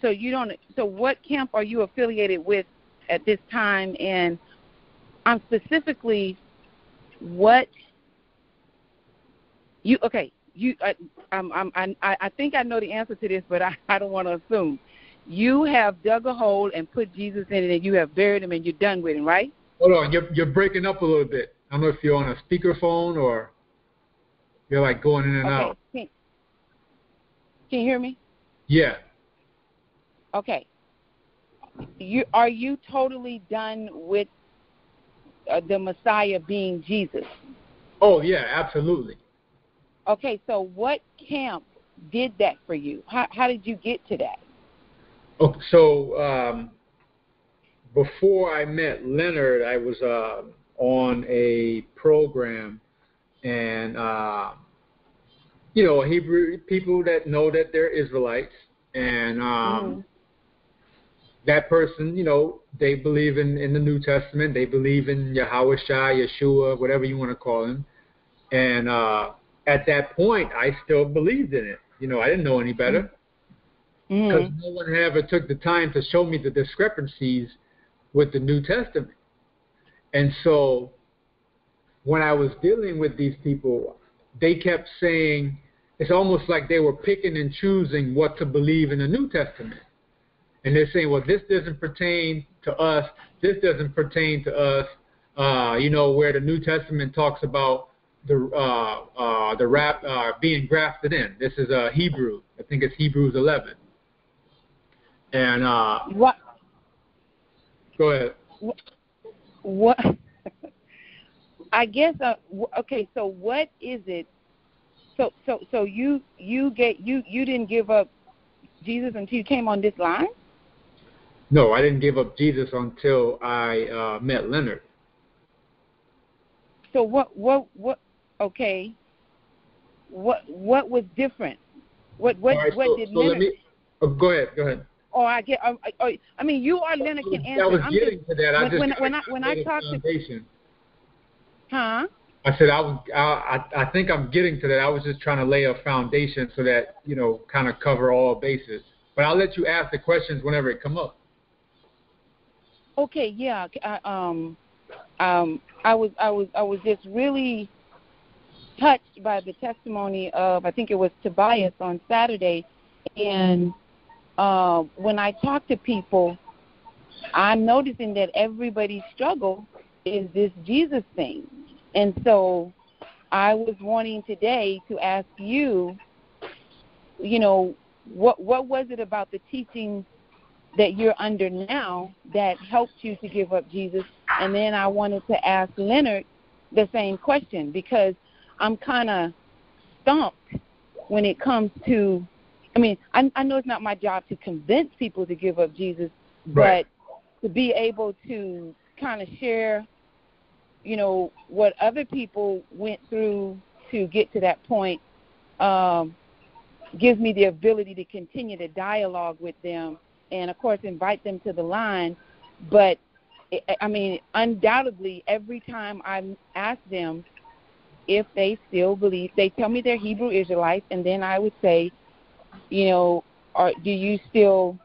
So you don't. So what camp are you affiliated with at this time? And I'm specifically what you. Okay, I think I know the answer to this, but I don't want to assume. You have dug a hole and put Jesus in it, and you have buried him, and you're done with him, right? Hold on, you're breaking up a little bit. I don't know if you're on a speakerphone or you're like going in and out. Can you hear me? Yeah. Okay. Are you totally done with the Messiah being Jesus? Oh yeah, absolutely. Okay, so what camp did that for you? How did you get to that? Okay, so before I met Leonard, I was on a program, and Hebrew people that know that they're Israelites, and that person, they believe in the New Testament. They believe in Yahweh Shai, Yeshua, whatever you want to call him. And at that point, I still believed in it. I didn't know any better because no one ever took the time to show me the discrepancies with the New Testament. And so when I was dealing with these people, they kept saying, it's almost like they were picking and choosing what to believe in the New Testament. And they're saying, well, this doesn't pertain to us. This doesn't pertain to us. Where the New Testament talks about the being grafted in. This is Hebrew. I think it's Hebrews 11. And what? Go ahead. What? I guess. Okay. So what is it? So you didn't give up Jesus until you came on this line? No, I didn't give up Jesus until I met Leonard. So what? Okay. What was different? What right, did Leonard? Go ahead. Oh, I get. I mean, you or Leonard can answer. I was getting to that. When I talk to. Huh? I said I think I'm getting to that. I was just trying to lay a foundation so that kind of cover all bases. But I'll let you ask the questions whenever it come up. Okay. Yeah. I was just really touched by the testimony of, I think it was Tobias on Saturday, and when I talk to people, I'm noticing that everybody's struggle is this Jesus thing. And so I was wanting today to ask you, what was it about the teaching that you're under now that helped you to give up Jesus? And then I wanted to ask Leonard the same question, because I'm kind of stumped when it comes to, I know it's not my job to convince people to give up Jesus, right, but to be able to kind of share, what other people went through to get to that point, gives me the ability to continue to dialogue with them and, of course, invite them to the line. But, undoubtedly, every time I ask them if they still believe, they tell me they're Hebrew Israelites, and then I would say, do you still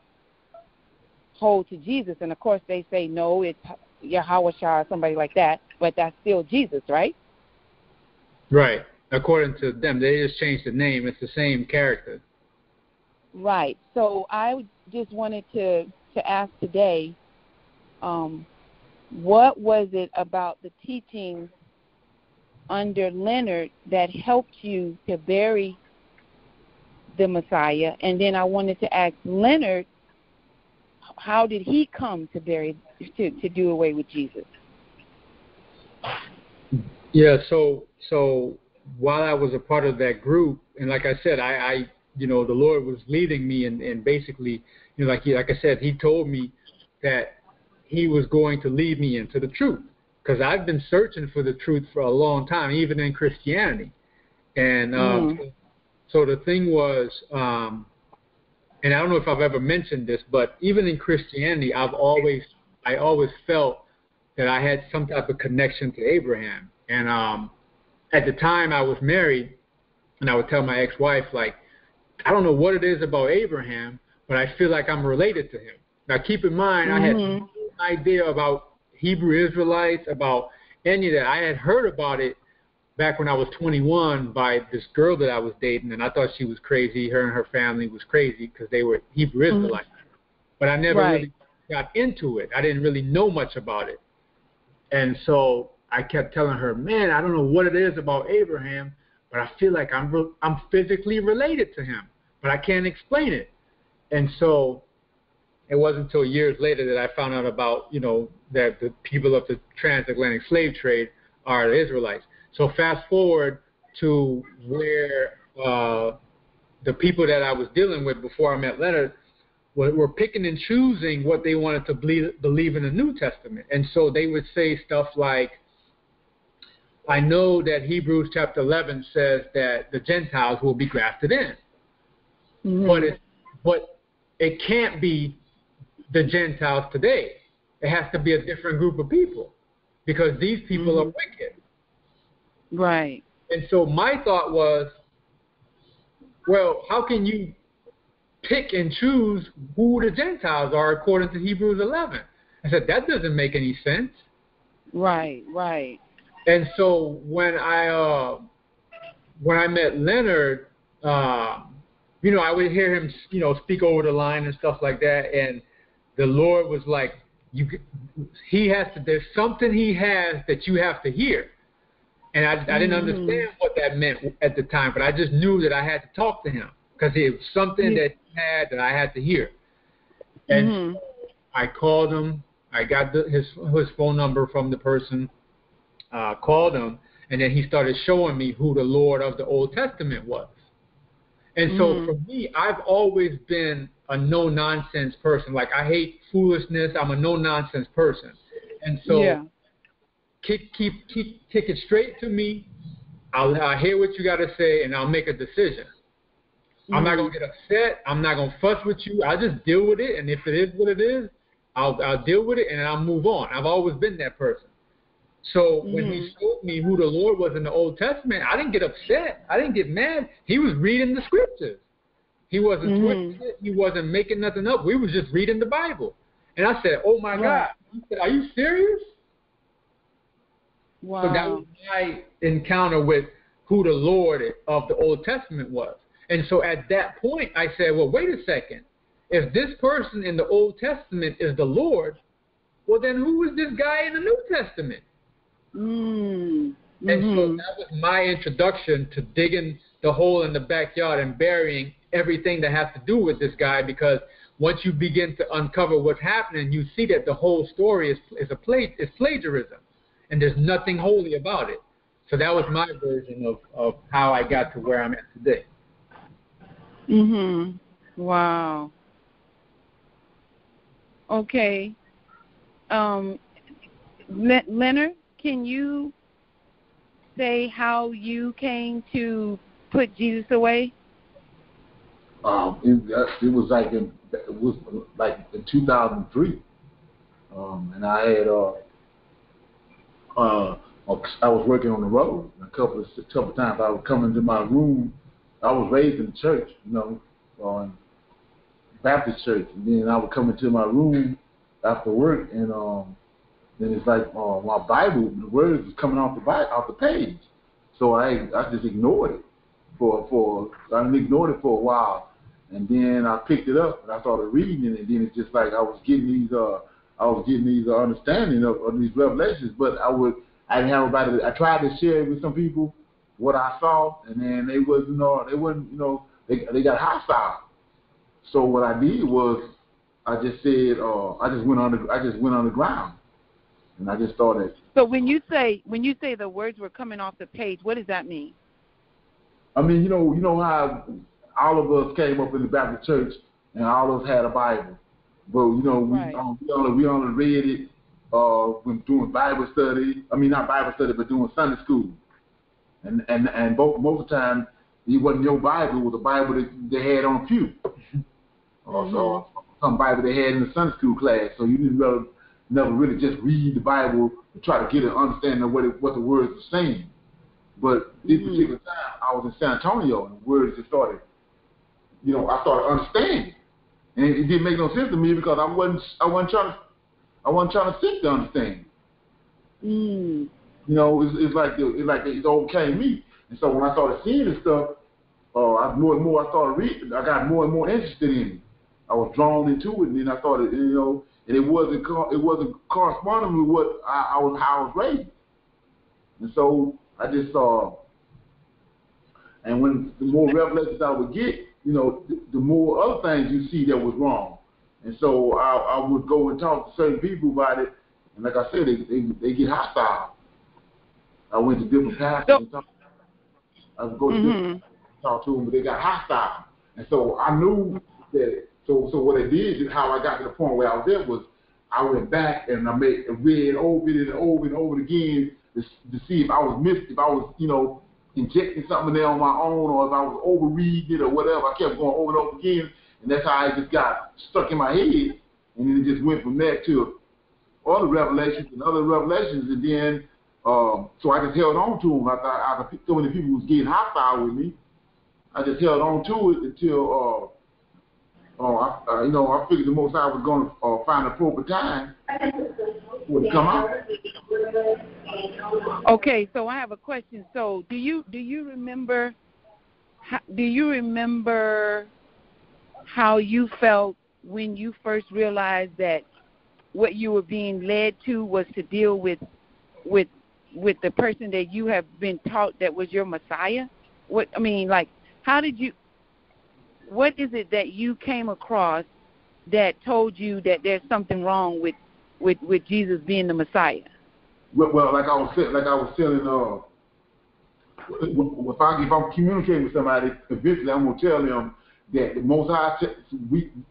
hold to Jesus? And, of course, they say, no, it's Yahweh Shai or somebody like that, but that's still Jesus, right? Right. According to them, they just changed the name. It's the same character. Right. So I just wanted to ask today, what was it about the teaching under Leonard that helped you to bury the Messiah? And then I wanted to ask Leonard, how did he come to do away with Jesus? Yeah, so while I was a part of that group, and like I said, I the Lord was leading me, and basically, like I said, He told me that He was going to lead me into the truth, because I've been searching for the truth for a long time, even in Christianity. And so the thing was, and I don't know if I've ever mentioned this, but even in Christianity, I always felt that I had some type of connection to Abraham. And at the time I was married, and I would tell my ex-wife, like, I don't know what it is about Abraham, but I feel like I'm related to him. Now, keep in mind, I had no idea about Hebrew Israelites, about any of that. I had heard about it back when I was 21 by this girl that I was dating, and I thought she was crazy. Her and her family was crazy because they were Hebrew Israelites. But I never really got into it. I didn't really know much about it. And so I kept telling her, man, I don't know what it is about Abraham, but I feel like I'm physically related to him, but I can't explain it. And so it wasn't until years later that I found out about, that the people of the transatlantic slave trade are the Israelites. So fast forward to where the people that I was dealing with before I met Leonard were picking and choosing what they wanted to believe in the New Testament. And so they would say stuff like, I know that Hebrews chapter 11 says that the Gentiles will be grafted in. But it can't be the Gentiles today. It has to be a different group of people because these people are wicked. Right. And so my thought was, well, how can you pick and choose who the Gentiles are according to Hebrews 11? I said, that doesn't make any sense. Right. And so when I met Leonard, I would hear him, speak over the line and stuff like that, and the Lord was like, there's something he has that you have to hear. And I didn't understand what that meant at the time, but I just knew that I had to talk to him because it was something that he had that I had to hear. And so I called him. I got his phone number from the person, called him, and then he started showing me who the Lord of the Old Testament was. And so for me, I've always been a no-nonsense person. Like, I hate foolishness. I'm a no-nonsense person. And so kick it straight to me. I'll hear what you got to say, and I'll make a decision. I'm not going to get upset. I'm not going to fuss with you. I'll just deal with it, and if it is what it is, I'll deal with it, and I'll move on. I've always been that person. So when he showed me who the Lord was in the Old Testament, I didn't get upset. I didn't get mad. He was reading the scriptures. He wasn't twisting it. He wasn't making nothing up. We was just reading the Bible. And I said, oh, my God. I said, are you serious? Wow. So that was my encounter with who the Lord of the Old Testament was. And so at that point, I said, well, wait a second. If this person in the Old Testament is the Lord, well, then who is this guy in the New Testament? And so that was my introduction to digging the hole in the backyard and burying everything that has to do with this guy, because once you begin to uncover what's happening, you see that the whole story is plagiarism, and there's nothing holy about it. So that was my version of how I got to where I'm at today. Wow. Okay. Leonard, can you say how you came to put Jesus away? It was like in 2003, and I had I was working on the road. A couple of times I would come into my room. I was raised in the church, Baptist church, and then I would come into my room after work, and then it's like my Bible, the words was coming off the page. So I just ignored it for a while, and then I picked it up and I started reading it, and then it's just like I was getting these understanding of these revelations, but I didn't have about it. I tried to share it with some people what I saw, and then they got hostile. So what I did was I just said I just went on the ground. And I just started. So when you say the words were coming off the page, what does that mean? I mean, you know how all of us came up in the Baptist church and all of us had a Bible, but we only read it when doing Bible study. I mean, not Bible study, but doing Sunday school. And most of the time, it wasn't your Bible; it was the Bible that they had on a pew, or so some Bible they had in the Sunday school class. So you didn't never really just read the Bible to try to get an understanding of what the words were saying. But this particular time, I was in San Antonio, and the words just started, I started understanding. And it didn't make no sense to me because I wasn't trying to seek to understand. You know, it overcame me. And so when I started seeing this stuff, more and more I started reading. I got more and more interested in it. I was drawn into it, and then I started, you know, and it wasn't corresponding with what how I was raised. And so I just and when the more revelations I would get, you know, the more other things you see that was wrong. And so I would go and talk to certain people about it, and like I said, they get hostile. I went to different pastors and talked. I would go to different talk to them, but they got hostile. And so I knew that. So what I did, how I got to the point where I was at was, I went back and I read over it and over again to see if I was you know, injecting something there on my own, or if I was overreading it or whatever. I kept going over and over again, and that's how it just got stuck in my head, and then it just went from there to other revelations, and then so I just held on to them. After so many people was getting hostile with me, I just held on to it until you know, I figured the Most High was going to find a proper time for it to come out. Okay, so I have a question. So do you remember how you felt when you first realized that what you were being led to was to deal with the person that you have been taught that was your Messiah? What is it that you came across that told you that there's something wrong with Jesus being the Messiah? Well, like I was telling, if I'm communicating with somebody, eventually I'm gonna tell them that the Most High.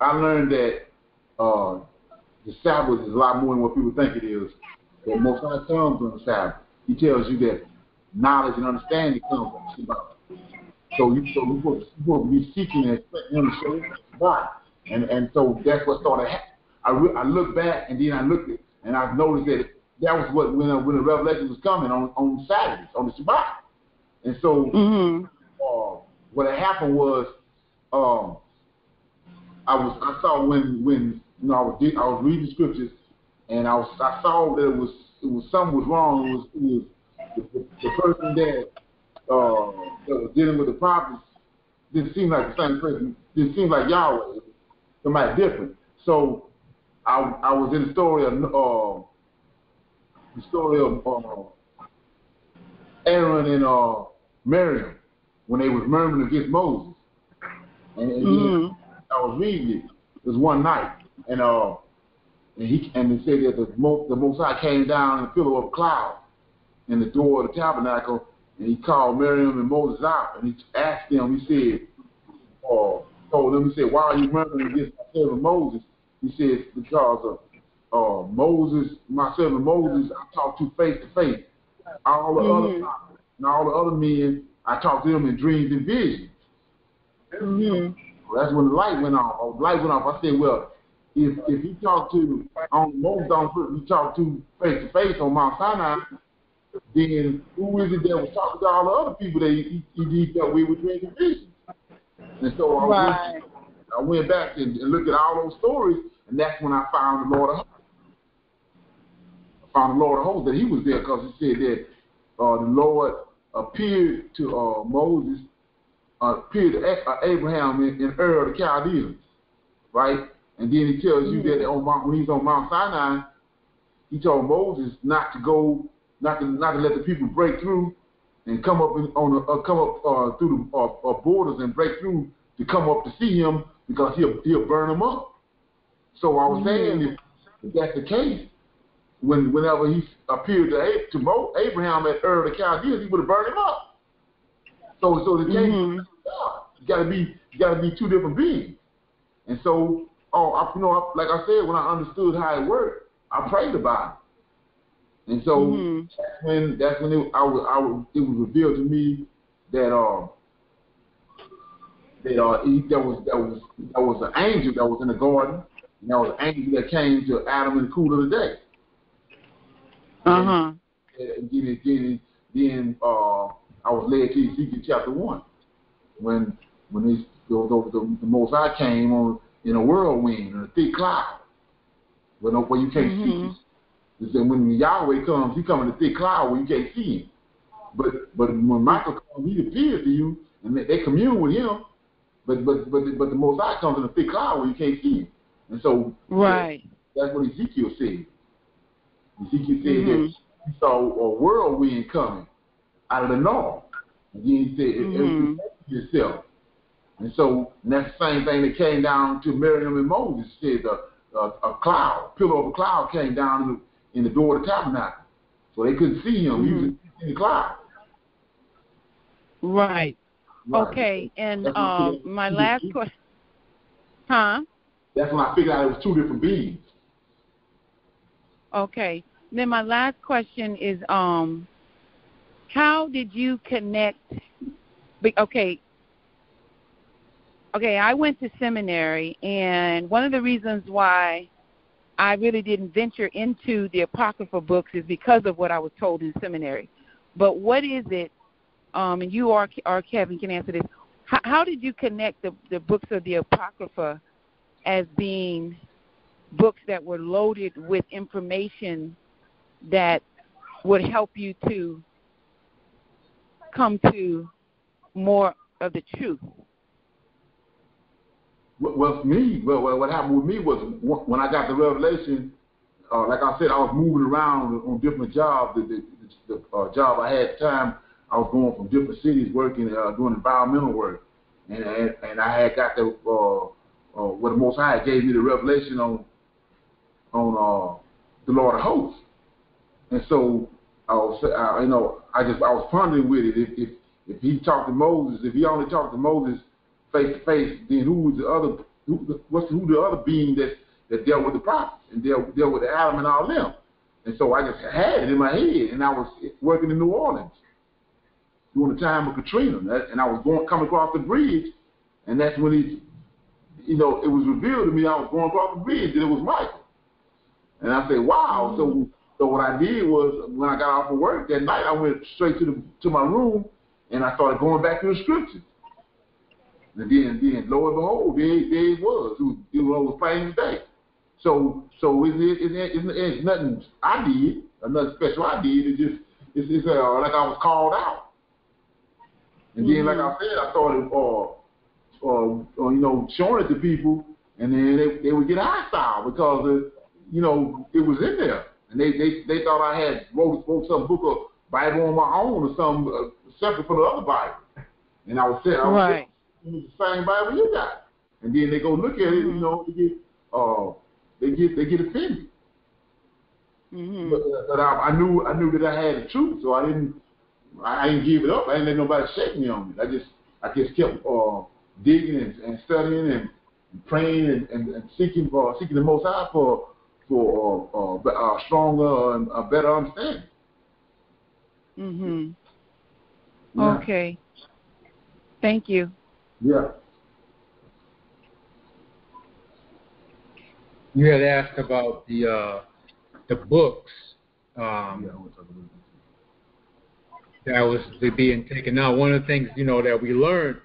I learned that the Sabbath is a lot more than what people think it is. The Most High comes on the Sabbath. He tells you that knowledge and understanding comes from the Sabbath. So you're supposed to be seeking and expecting him to show you God. And so that's what started happening. I looked back, and then I looked at, and I noticed that was what when the revelation was coming on Saturdays, on the Shabbat. And so what had happened was I saw when you know I was reading the scriptures, and I saw that it was something was wrong. It was the person that was dealing with the prophets didn't seem like the same person. Didn't seem like Yahweh. Somebody different. So I was in the story of Aaron and Miriam when they was murmuring against Moses, and I was reading it. It was one night, and it said that the Most High came down in a pillar of a cloud in the door of the tabernacle. And he called Miriam and Moses out, and he asked them, he said, told them, he said, why are you murmuring against my servant Moses? He says, because of Moses, my servant Moses, I talked to face. All the other prophets and all the other men, I talked to them in dreams and visions. Well, that's when the light went off. I said, well, if he talked to Moses he talked to face on Mount Sinai, then who is it that was talking to all the other people that he dealt with dreams and visions? And so I went back and looked at all those stories, and that's when I found the Lord of Hosts. That he was there, because he said that the Lord appeared to Moses, appeared to Abraham in Ur of the Chaldeans, right? And then he tells you that when he's on Mount Sinai, he told Moses not to let the people break through and come up through the borders and break through to come up to see him, because he'll burn them up. So I was saying, if that's the case, whenever he appeared to Abraham at Ur of the Chaldeans, he would have burned him up. So the case, you got to be two different beings. And so, like I said, when I understood how it worked, I prayed about it. And so that's when it was revealed to me that there was an angel that was in the garden, and there was an angel that came to Adam in the cool of the day. And then I was led to Ezekiel chapter 1 when the Most High came in a whirlwind and a thick cloud where you can't see. So when Yahweh comes, he comes in a thick cloud where you can't see him. But when Michael comes, he appears to you, and they commune with him. But the Most High comes in a thick cloud where you can't see him. And so right. that's what Ezekiel said. Ezekiel said that he saw a whirlwind coming out of the north. And then he said, yourself. And so that's the same thing that came down to Miriam and Moses. Said a cloud, pillar of a cloud came down in the door of the tabernacle. So they couldn't see him. He was in the cloud. Right. Okay. And my last question. Huh? That's when I figured out it was two different beings. Okay. Then my last question is, how did you connect? Okay, I went to seminary, and one of the reasons why I really didn't venture into the Apocrypha books is because of what I was told in seminary. But what is it, and you or Kevin can answer this, how did you connect the books of the Apocrypha as being books that were loaded with information that would help you to come to more of the truth? Well, for me, what happened with me was when I got the revelation, like I said, I was moving around on different jobs. The job I had at the time, I was going from different cities working, doing environmental work. And I had got what the Most High gave me the revelation on the Lord of Hosts. And so I was pondering with it. If he talked to Moses, if he only talked to Moses face to face, then who the other being that dealt with the prophets and dealt with Adam and all them? And so I just had it in my head, and I was working in New Orleans during the time of Katrina, and I was coming across the bridge, and that's when it was revealed to me. I was going across the bridge, and it was Michael, and I said, "Wow!" So what I did was, when I got off of work that night, I went straight to my room, and I started going back to the scriptures. And then, lo and behold, there it was. It was plain as day. So it's nothing I did, nothing special I did. It's like I was called out. And then, like I said, I started showing it to people, and then they would get hostile because it was in there, and they thought I had wrote some book of Bible on my own or some separate from the other Bible. And I was saying, right. The same Bible you got, and then they go look at it, they get offended. But I knew that I had the truth, so I didn't give it up. I didn't let nobody shake me on it. I just kept digging and studying and praying and seeking the Most High for a stronger and a better understanding. Yeah. Okay. Thank you. Yeah. You had asked about the books that was being taken out. One of the things that we learned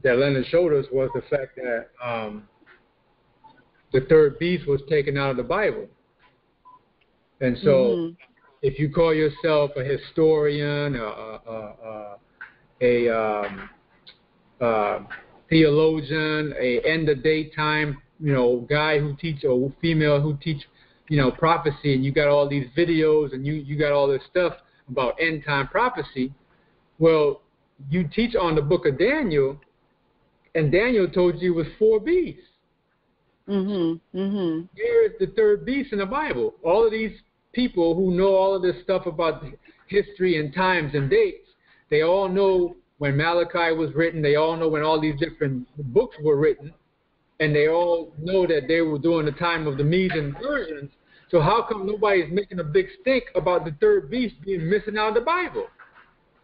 that Leonard showed us was the fact that the third beast was taken out of the Bible, and so if you call yourself a historian, a theologian, a end of daytime, guy who teach or female who teach, prophecy, and you got all these videos and you got all this stuff about end time prophecy. Well, you teach on the book of Daniel, and Daniel told you it was 4 beasts. Here is the third beast in the Bible. All of these people who know all of this stuff about history and times and dates, they all know when Malachi was written, they all know when all these different books were written, and they all know that they were during the time of the Medes and Persians. So how come nobody's making a big stink about the third beast being missing out of the Bible?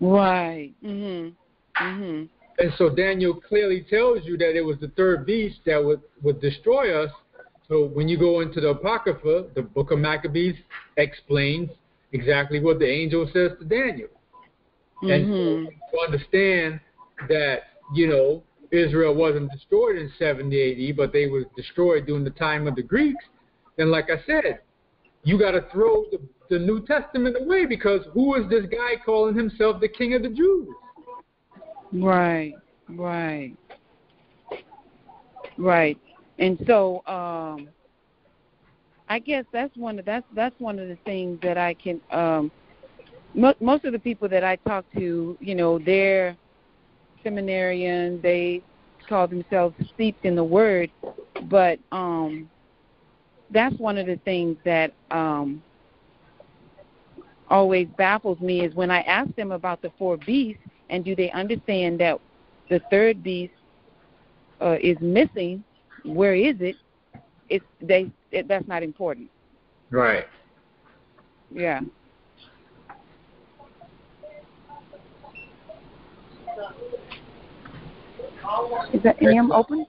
Right. And so Daniel clearly tells you that it was the third beast that would destroy us. So when you go into the Apocrypha, the book of Maccabees explains exactly what the angel says to Daniel. And so you understand that, Israel wasn't destroyed in 70 AD, but they were destroyed during the time of the Greeks. And like I said, you got to throw the New Testament away, because who is this guy calling himself the King of the Jews? Right. And so I guess that's one of the things that I can. Most of the people that I talk to, they're seminarian. They call themselves steeped in the Word, but that's one of the things that always baffles me is when I ask them about the 4 beasts, and do they understand that the third beast is missing? Where is it? That's not important. Right. Yeah. Is that AM open?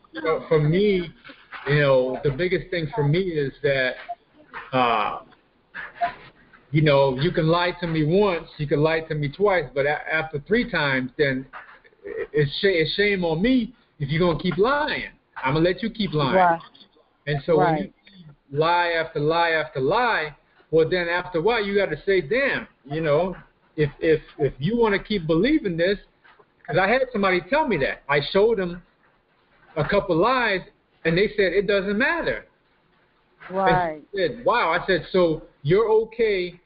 For me, the biggest thing for me is that, you can lie to me once, you can lie to me twice, but after 3 times, then it's shame on me if you're going to keep lying. I'm going to let you keep lying. Right. And so when you lie after lie after lie, well, then after a while, you got to say, damn, if you want to keep believing this, because I had somebody tell me that. I showed them a couple lies, and they said, it doesn't matter. Right. And I said, wow. I said, so you're okay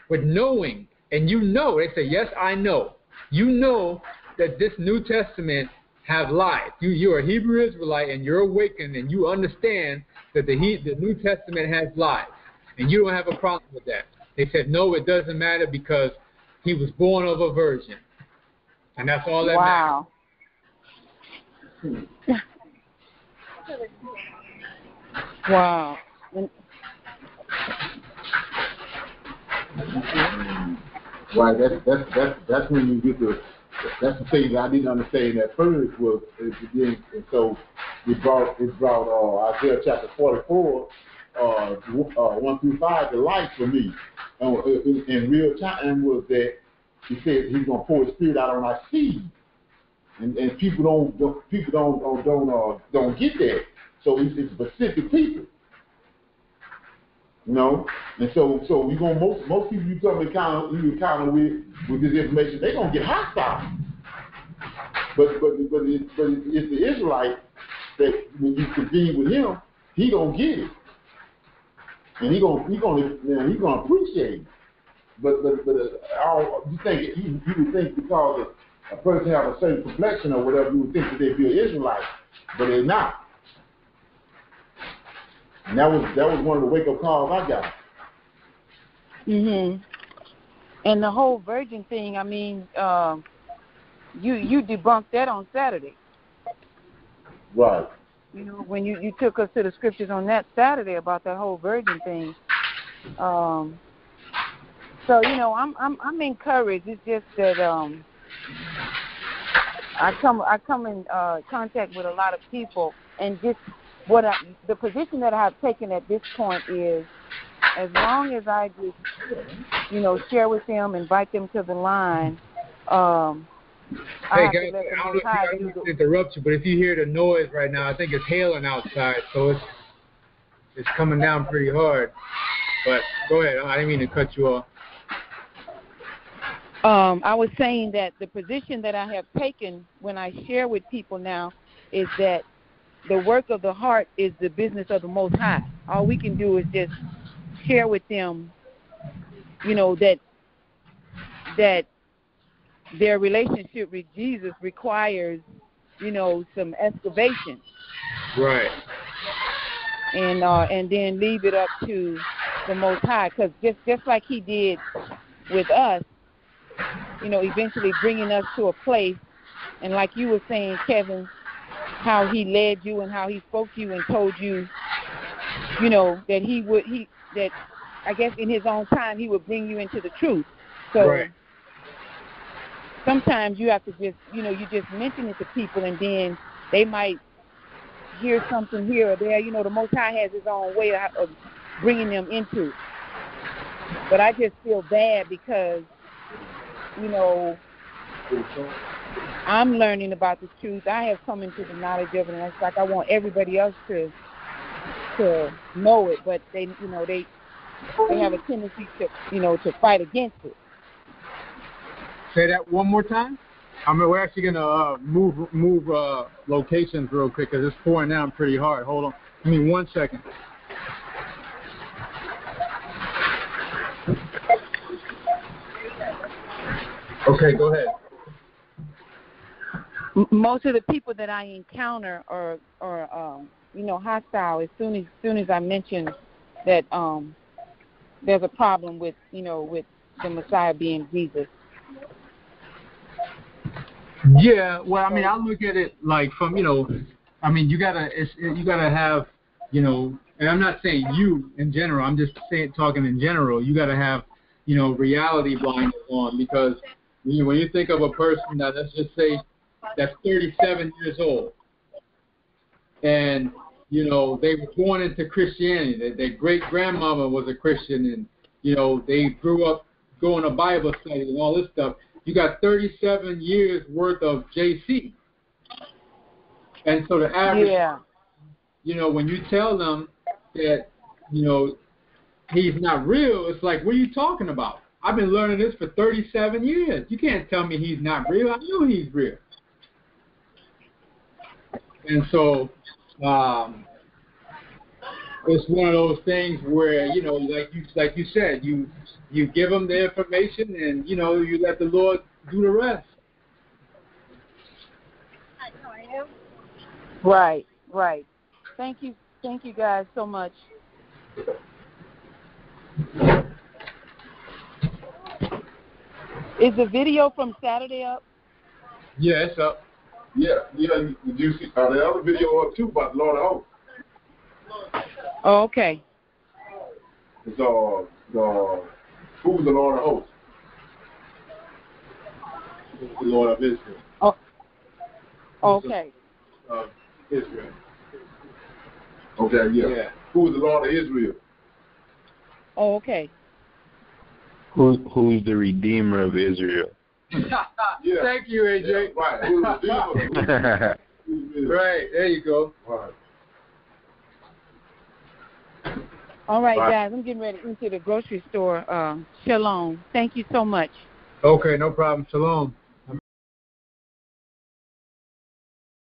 with knowing, and they said, yes, I know. You know that this New Testament have lies. You're a Hebrew Israelite, and you're awakened, and you understand that the New Testament has lies, and you don't have a problem with that. They said, no, it doesn't matter because he was born of a virgin. And that's all that matters. Wow. Right, that's when you get that's the thing that I didn't understand at first was, and so it brought Isaiah chapter 44, 1 through 5 to life for me. In real time was that he said he's gonna pour his spirit out on our seed, and people don't get that. So it's specific people. And so you gonna most people you come encounter with this information, they're gonna get hostile. But it's the Israelite that when you convene with him, he gonna get it, and he gonna appreciate it. But you would think because a person have a certain complexion or whatever, you would think that they'd be an Israelite, but they're not. And that was one of the wake-up calls I got. Mhm. And the whole virgin thing, I mean, you debunked that on Saturday. Right. When you took us to the scriptures on that Saturday about that whole virgin thing. So I'm encouraged. It's just that I come in contact with a lot of people, and just the position that I've taken at this point is, as long as I just, share with them, invite them to the line. Hey guys, I don't mean to interrupt you, but if you hear the noise right now, I think it's hailing outside, so it's coming down pretty hard. But go ahead. I didn't mean to cut you off. I was saying that the position that I have taken when I share with people now is that the work of the heart is the business of the Most High. All we can do is just share with them, that their relationship with Jesus requires, some excavation. Right. And then leave it up to the Most High, because just like He did with us, eventually bringing us to a place, and like you were saying, Kevin, how He led you and how He spoke to you and told you, that that I guess in His own time He would bring you into the truth. So right. Sometimes you have to just, you just mention it to people, and then they might hear something here or there. The Most High has His own way of bringing them into it. But I just feel bad because, I'm learning about the truth. I have come into the knowledge of it, and it's like I want everybody else to know it. But they they have a tendency to, to fight against it. Say that one more time. I mean, we're actually gonna move locations real quick because it's pouring down pretty hard. Hold on. Give me 1 second. Okay, go ahead. Most of the people that I encounter are hostile as soon as I mention that there's a problem with with the Messiah being Jesus. Yeah, well, I mean, I look at it like from I mean, you gotta have and I'm not saying you in general. I'm just talking in general. You gotta have reality blinders on, because when you think of a person that, let's just say, that's 37 years old, and they were born into Christianity. Their great grandmama was a Christian, and they grew up going to Bible study and all this stuff. You got 37 years worth of JC, and so the average, when you tell them that he's not real, it's like, what are you talking about? I've been learning this for 37 years. You can't tell me he's not real. I know he's real. And so it's one of those things where, like you said, you give them the information, and you let the Lord do the rest. Right. Thank you guys so much. Is the video from Saturday up? Yeah, it's up. Yeah. Did you see the other video up too about the Lord of Hosts? Oh, okay. It's who's the Lord of Hosts? The Lord of Israel. Oh. Okay. Israel. Okay, yeah. Who's the Lord of Israel? Oh, okay. Who's the Redeemer of Israel? Yeah. Thank you, AJ. Yeah, right. Who's the Redeemer? Right, there you go. Right. All right, guys, I'm getting ready into the grocery store. Shalom. Thank you so much. Okay, no problem. Shalom.